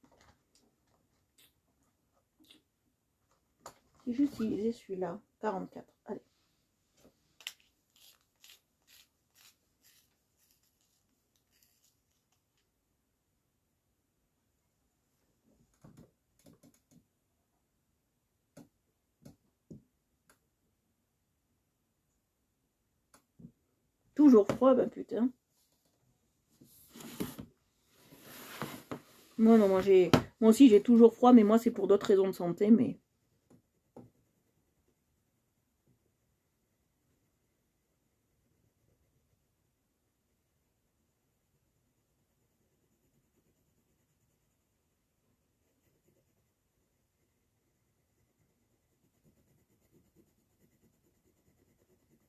Speaker 1: J'ai juste utilisé celui-là, 44. Allez. toujours froid, ben putain. Non, non, moi aussi j'ai toujours froid, mais moi c'est pour d'autres raisons de santé, mais...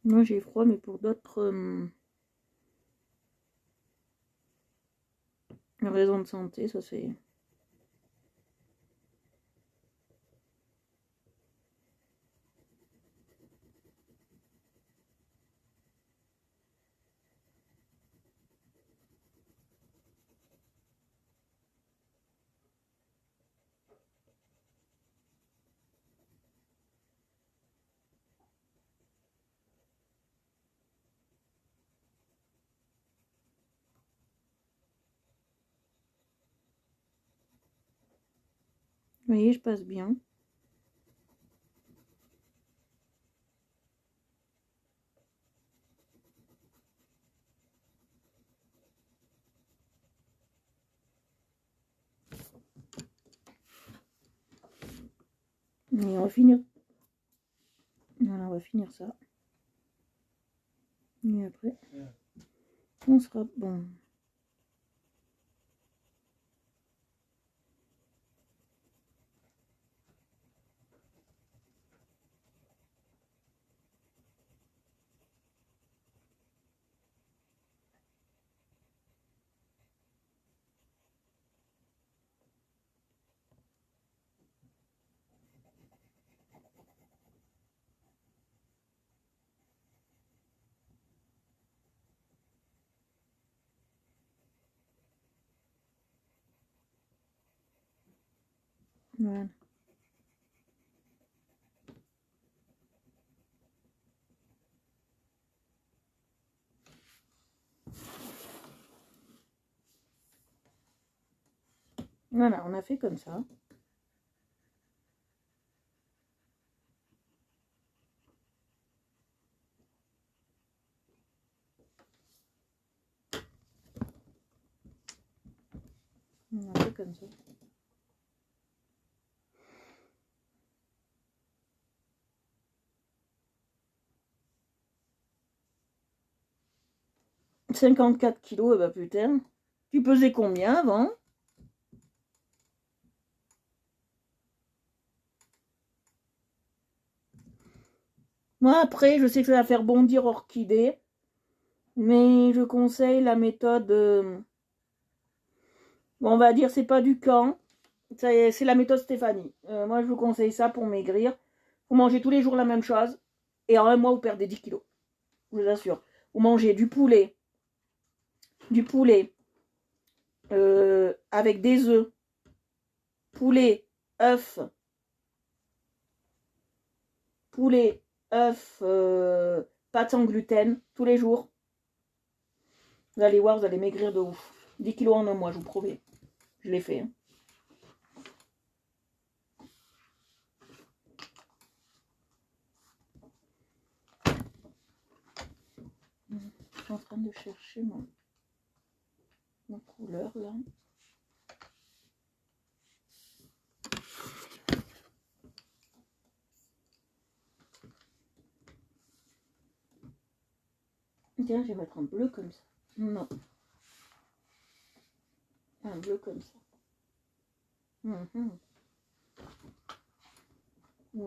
Speaker 1: Moi j'ai froid, mais pour d'autres raisons de santé, ça c'est... Vous voyez, je passe bien. Et on va finir. Voilà, on va finir ça. Et après, on sera bon. Voilà. Voilà, on a fait comme ça. On a fait comme ça. « 54 kilos, eh ben putain. Tu pesais combien avant? » Moi, après, je sais que ça va faire bondir Orchidée, mais je conseille la méthode, on va dire, c'est pas du camp, c'est la méthode Stéphanie. Moi, je vous conseille ça pour maigrir. Vous mangez tous les jours la même chose, et en un mois, vous perdez 10 kilos. Je vous assure. Vous mangez du poulet avec des œufs, poulet, œufs, pâtes sans gluten, tous les jours. Vous allez voir, vous allez maigrir de ouf. 10 kilos en un mois, je vous promets. Je l'ai fait. Hein. Je suis en train de chercher ma couleur là. Tiens, je vais mettre un bleu comme ça. Non. Un bleu comme ça. Ou un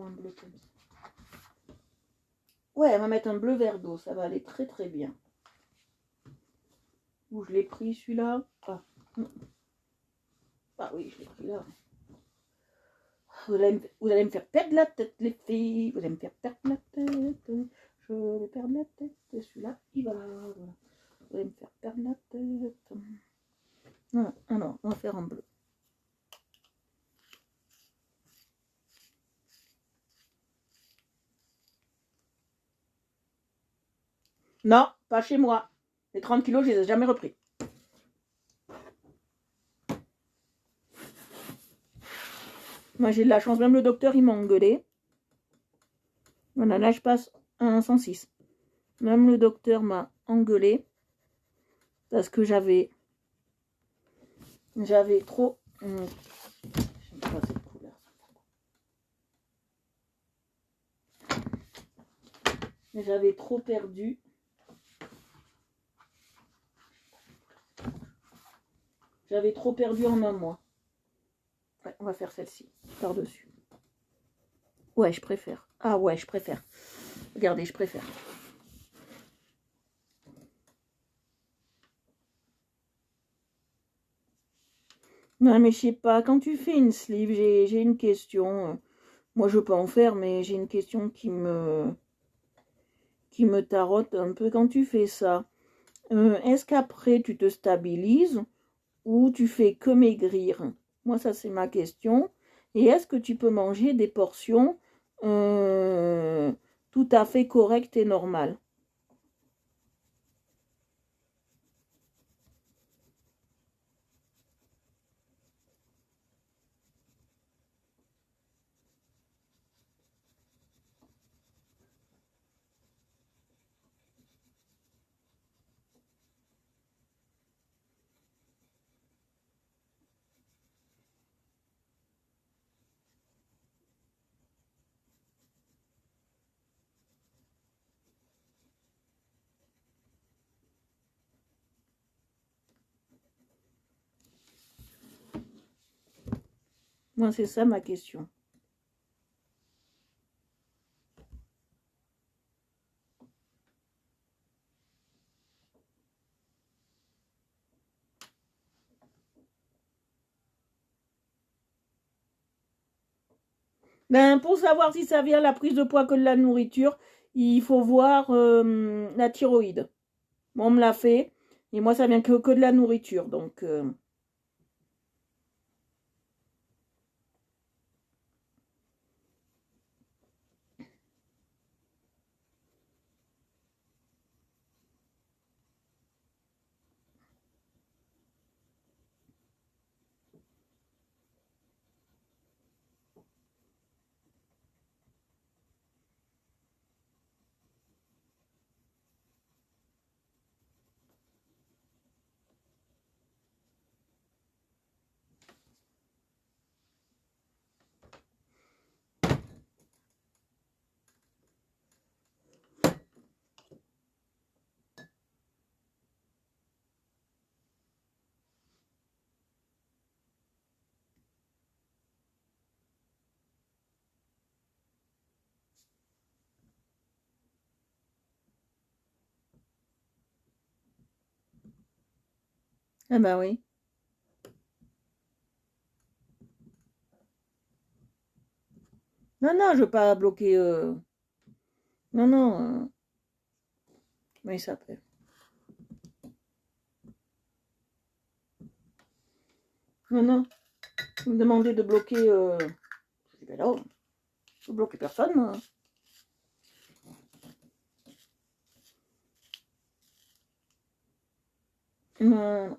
Speaker 1: bleu comme ça. Ouais, on va mettre un bleu vert d'eau. Ça va aller très très bien. Où je l'ai pris celui-là. Ah oui, je l'ai pris là. Vous allez me faire perdre la tête, les filles. Vous allez me faire perdre la tête. Je vais perdre la tête. Celui-là, il va là. Voilà. Vous allez me faire perdre la tête. Non, non, on va faire en bleu. Non, pas chez moi. Les 30 kilos, je les ai jamais repris. Moi, j'ai de la chance. Même le docteur, il m'a engueulé. Voilà, là, je passe à un 106. Même le docteur m'a engueulée parce que j'avais trop... J'aime pas cette couleur. Mais j'avais trop perdu. J'avais trop perdu en un mois. Ouais, on va faire celle-ci, par-dessus. Ouais, je préfère. Ah ouais, je préfère. Regardez, je préfère. Non, mais je sais pas, quand tu fais une sleeve, j'ai une question. Moi, je peux en faire, mais j'ai une question qui me tarote un peu. Quand tu fais ça, est-ce qu'après, tu te stabilises ou tu fais que maigrir? Moi, ça, c'est ma question. Et est-ce que tu peux manger des portions tout à fait correctes et normales? Moi, c'est ça ma question. Ben, pour savoir si ça vient la prise de poids que de la nourriture, il faut voir la thyroïde. Bon, on me l'a fait. Et moi, ça vient que de la nourriture. Donc, ah bah oui. Non, non, je veux pas bloquer. Non, non. Comment il s'appelle? Non, non. Vous me demandez de bloquer. Je dis, ben là, je ne bloque personne, moi. Non,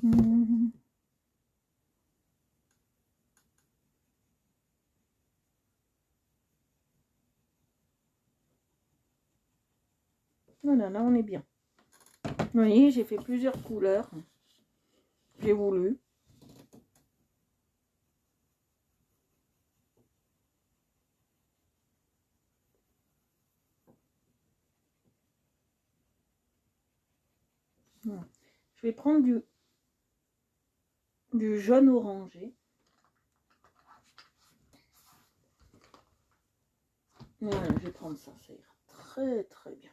Speaker 1: non. Voilà, là, on est bien. Vous voyez, j'ai fait plusieurs couleurs. J'ai voulu. Voilà. Je vais prendre du jaune orangé. Voilà, je vais prendre ça, ça ira très très bien.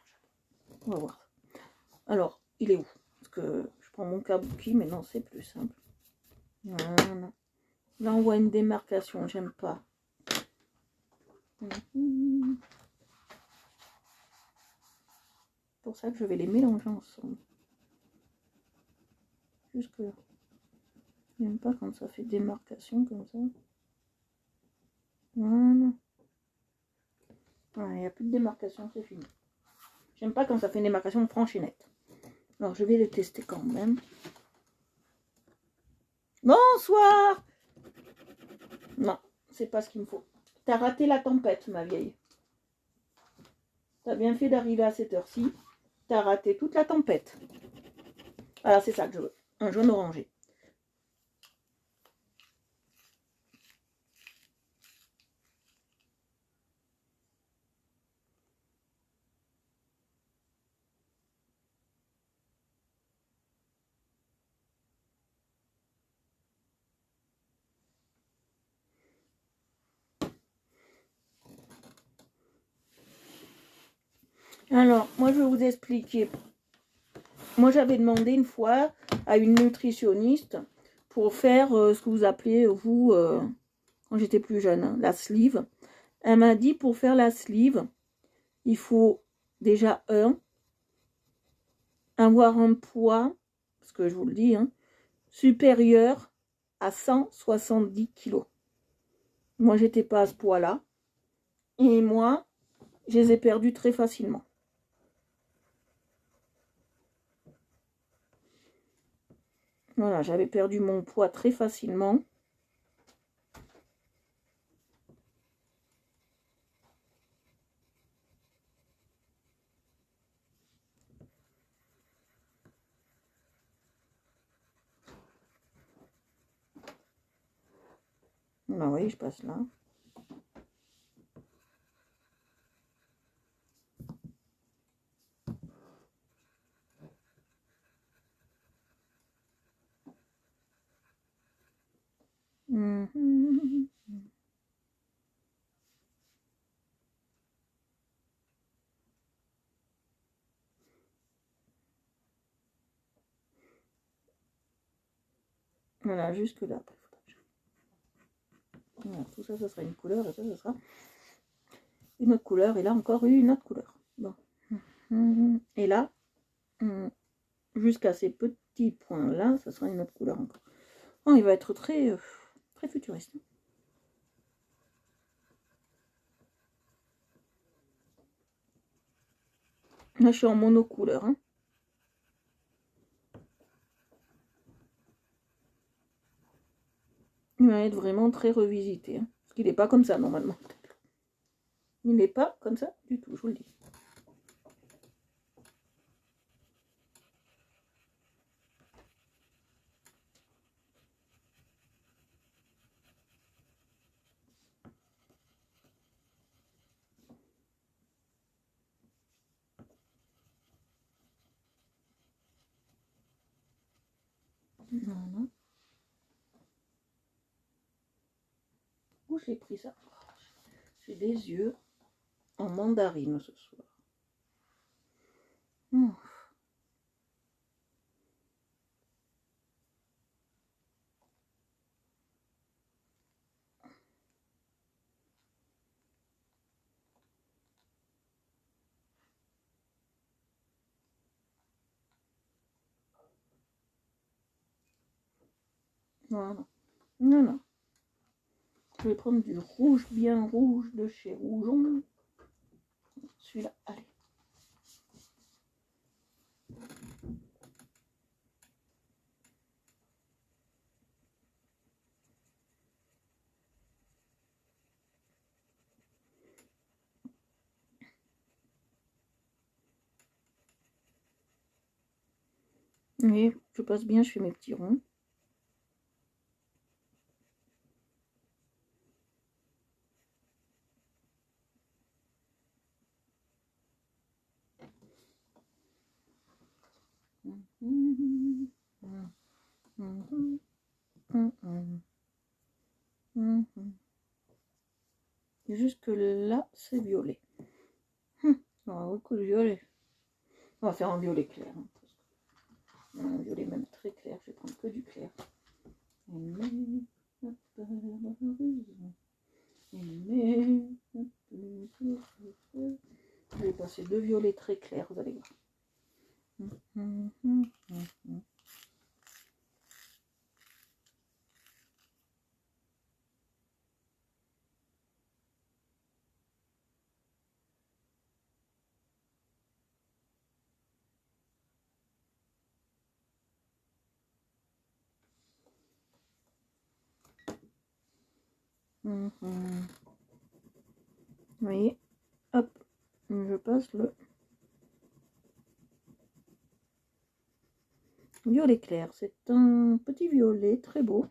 Speaker 1: On va voir. Alors, il est où? Parce que je prends mon kabuki, mais non, c'est plus simple. Voilà. Là, on voit une démarcation, j'aime pas. C'est pour ça que je vais les mélanger ensemble. Jusque là. J'aime pas quand ça fait démarcation comme ça. Voilà. Il n'y a plus de démarcation, c'est fini. J'aime pas quand ça fait une démarcation franche et nette. Alors je vais le tester quand même. Bonsoir. Non, c'est pas ce qu'il me faut. T'as raté la tempête, ma vieille. T'as bien fait d'arriver à cette heure-ci. T'as raté toute la tempête. Voilà, c'est ça que je veux. Un jaune orangé. Alors, moi, je vais vous expliquer. Moi, j'avais demandé une fois à une nutritionniste pour faire ce que vous appelez, vous, quand j'étais plus jeune, hein, la sleeve. Elle m'a dit, pour faire la sleeve, il faut déjà, avoir un poids, parce que je vous le dis, hein, supérieur à 170 kilos. Moi, j'étais pas à ce poids-là. Et moi, je les ai perdus très facilement. Voilà, j'avais perdu mon poids très facilement. Ah oui, je passe là. Voilà, jusque là. Voilà, tout ça, ça sera une couleur, et ça sera une autre couleur, et là encore une autre couleur. Bon. Et là, jusqu'à ces petits points-là, ça sera une autre couleur encore. Oh, il va être très, très futuriste. Là, je suis en monocouleur. Hein. Il va être vraiment très revisité. Hein, parce qu'il n'est pas comme ça, normalement. Il n'est pas comme ça du tout, je vous le dis. Voilà. Où j'ai pris ça? J'ai des yeux en mandarine ce soir. Voilà. Voilà. Je vais prendre du rouge bien rouge de chez Rougon. Celui-là, allez. Et je passe bien, je fais mes petits ronds. Jusque là, c'est violet. On va beaucoup de violet. On va faire un violet clair. Hein, un violet même très clair. Je vais prendre que du clair. Je vais passer deux violets très clairs, vous allez voir. Vous voyez, hop, je passe le violet clair. C'est un petit violet très beau.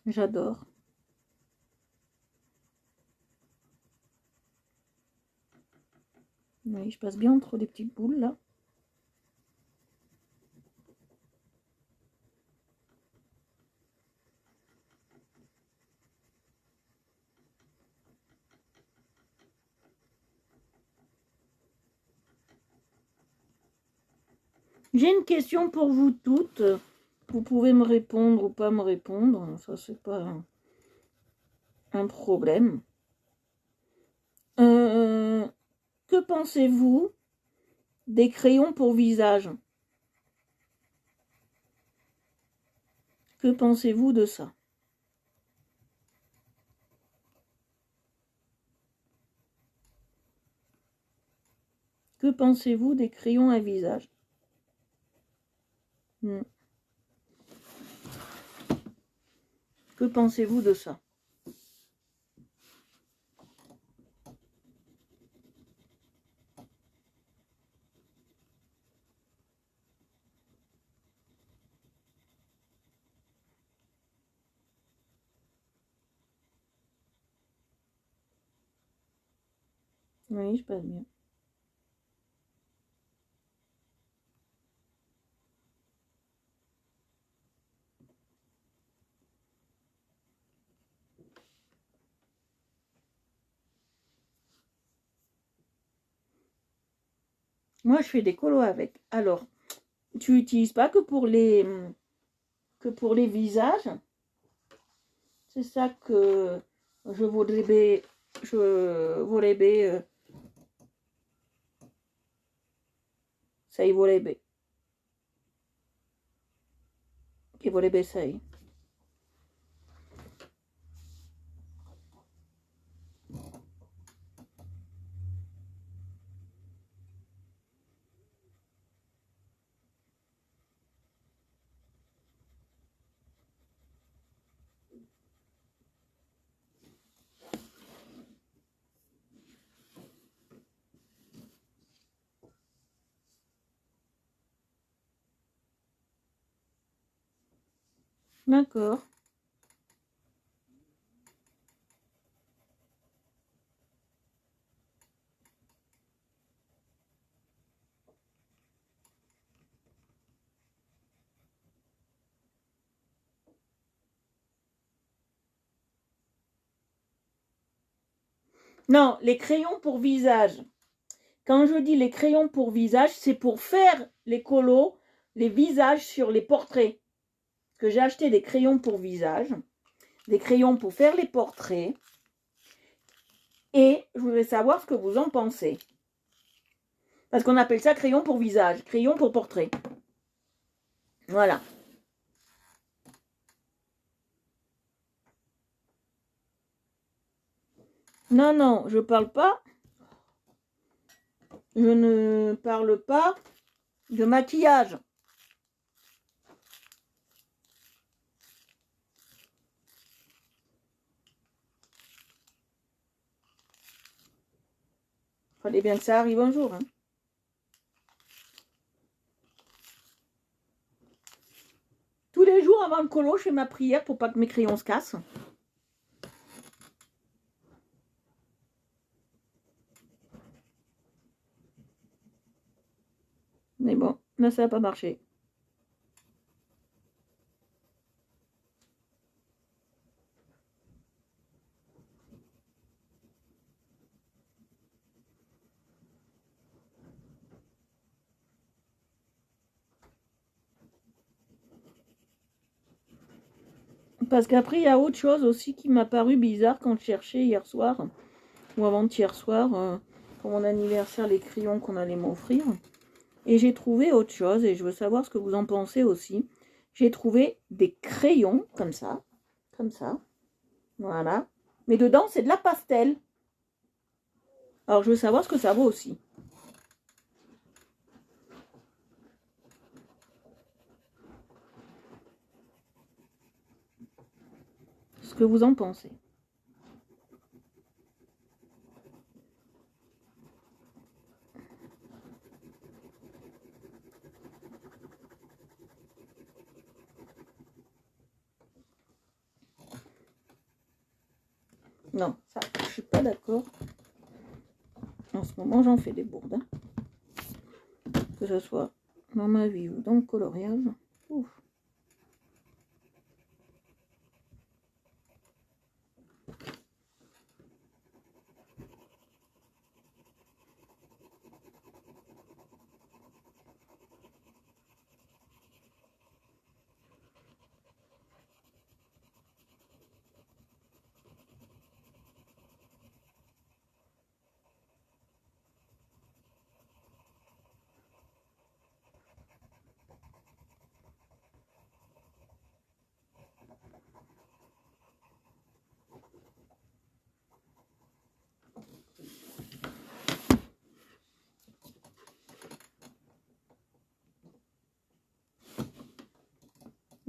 Speaker 1: J'adore. Oui, je passe bien entre les petites boules là. J'ai une question pour vous toutes. Vous pouvez me répondre ou pas me répondre. Ça, c'est pas un problème. Que pensez-vous des crayons pour visage? Que pensez-vous de ça? Que pensez-vous des crayons à visage? Que pensez-vous de ça? Oui, je passe bien. Moi, je fais des colos avec. Alors, tu n'utilises pas que pour les visages. C'est ça que je voudrais bien, ça y voudrait bien. Qui voudrait bien ça y. D'accord. Non, les crayons pour visage. Quand je dis les crayons pour visage, c'est pour faire les colos, les visages sur les portraits. Parce que j'ai acheté des crayons pour visage, des crayons pour faire les portraits. Et je voudrais savoir ce que vous en pensez. Parce qu'on appelle ça crayon pour visage, crayon pour portrait. Voilà. Non, non, je parle pas. Je ne parle pas de maquillage. Fallait bien que ça arrive un jour. Hein. Tous les jours avant le colo, je fais ma prière pour pas que mes crayons se cassent. Mais bon, là ça n'a pas marché. Parce qu'après, il y a autre chose aussi qui m'a paru bizarre quand je cherchais hier soir, ou avant-hier soir, pour mon anniversaire, les crayons qu'on allait m'offrir. Et j'ai trouvé autre chose, et je veux savoir ce que vous en pensez aussi. J'ai trouvé des crayons, comme ça, voilà. Mais dedans, c'est de la pastel. Alors, je veux savoir ce que ça vaut aussi. Ce que vous en pensez. Non, ça, je suis pas d'accord. En ce moment, j'en fais des bourdes. Hein. Que ce soit dans ma vie ou dans le coloriage. Ouf.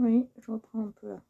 Speaker 1: Oui, je reprends un peu là.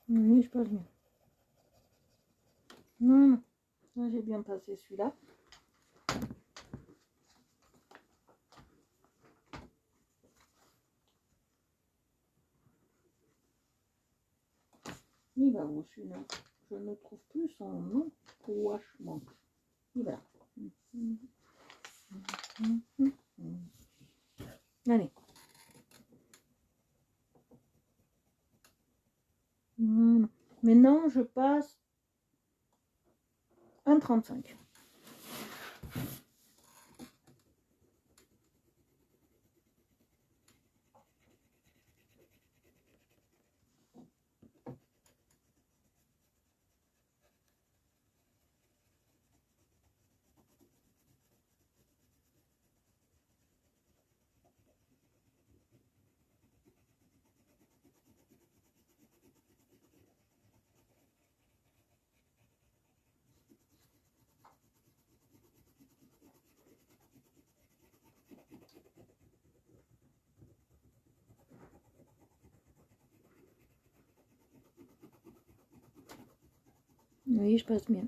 Speaker 1: Oui, je passe bien. Non, non. Là, j'ai bien passé celui-là. Il va où celui-là? Je ne trouve plus son nom. Washman. Il va. Allez. Voilà. Maintenant, je passe 1,35. Oui, je passe bien.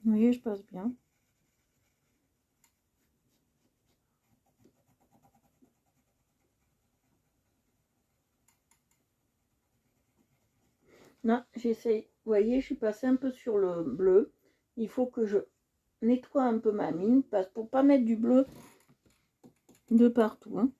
Speaker 1: Oui, je passe bien. Là, j'essaye. Vous voyez, je suis passée un peu sur le bleu. Il faut que je nettoie un peu ma mine pour pas mettre du bleu de partout. Hein.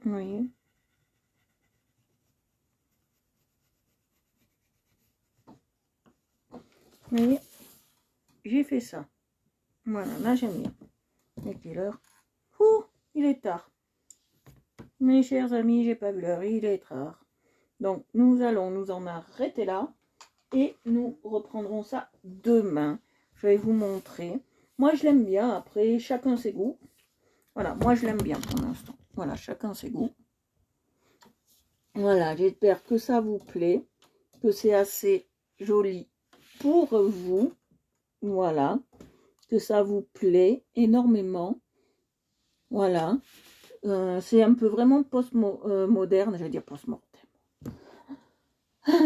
Speaker 1: Vous voyez. Vous voyez, j'ai fait ça. Voilà, là j'aime bien. Et quelle heure? Ouh, il est tard. Mes chers amis, j'ai pas vu l'heure, il est tard. Donc nous allons nous en arrêter là. Et nous reprendrons ça demain. Je vais vous montrer. Moi je l'aime bien, après chacun ses goûts. Voilà, moi je l'aime bien pour l'instant. Voilà, chacun ses goûts. Voilà, j'espère que ça vous plaît, que c'est assez joli pour vous. Voilà, que ça vous plaît énormément. Voilà, c'est un peu vraiment post-moderne, je vais dire post-moderne.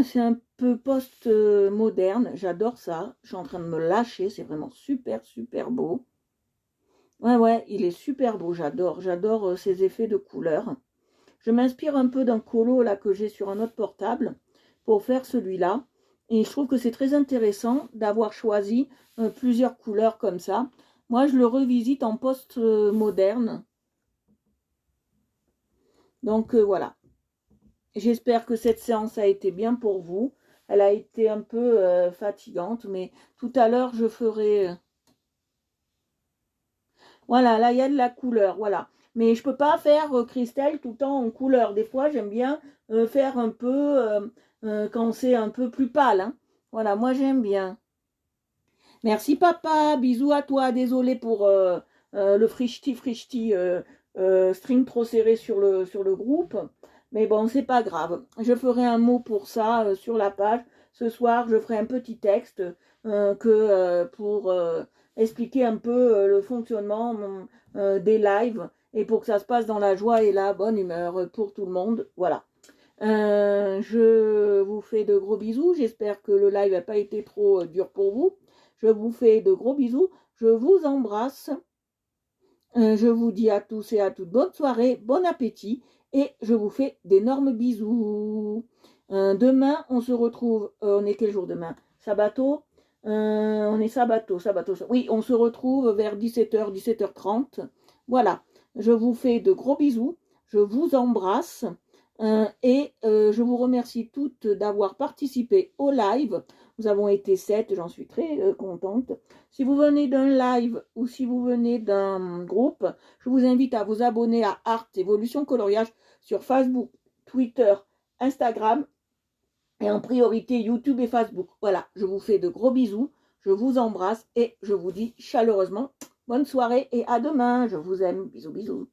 Speaker 1: C'est un peu post-moderne, j'adore ça. Je suis en train de me lâcher, c'est vraiment super, super beau. Ouais, il est super beau, j'adore ces effets de couleurs. Je m'inspire un peu d'un colo là que j'ai sur un autre portable pour faire celui-là. Et je trouve que c'est très intéressant d'avoir choisi plusieurs couleurs comme ça. Moi, je le revisite en post-moderne. Donc voilà. J'espère que cette séance a été bien pour vous. Elle a été un peu fatigante, mais tout à l'heure, je ferai... Voilà, là, il y a de la couleur, voilà. Mais je peux pas faire cristal tout le temps en couleur. Des fois, j'aime bien faire un peu quand c'est un peu plus pâle. Hein. Voilà, moi, j'aime bien. Merci, papa. Bisous à toi. Désolé pour le frichti string trop serré sur le groupe. Mais bon, c'est pas grave. Je ferai un mot pour ça sur la page. Ce soir, je ferai un petit texte pour expliquer un peu le fonctionnement des lives et pour que ça se passe dans la joie et la bonne humeur pour tout le monde. Voilà. Je vous fais de gros bisous. J'espère que le live n'a pas été trop dur pour vous. Je vous fais de gros bisous. Je vous embrasse. Je vous dis à tous et à toutes bonne soirée, bon appétit. Et je vous fais d'énormes bisous. Demain, on se retrouve. On est quel jour demain? Sabato. On est sabato. Oui, on se retrouve vers 17h, 17h30. Voilà. Je vous fais de gros bisous. Je vous embrasse. Et je vous remercie toutes d'avoir participé au live. Nous avons été 7, j'en suis très contente. Si vous venez d'un live ou si vous venez d'un groupe, je vous invite à vous abonner à Art Evolution Coloriage sur Facebook, Twitter, Instagram et en priorité YouTube et Facebook. Voilà, je vous fais de gros bisous, je vous embrasse et je vous dis chaleureusement bonne soirée et à demain. Je vous aime, bisous bisous.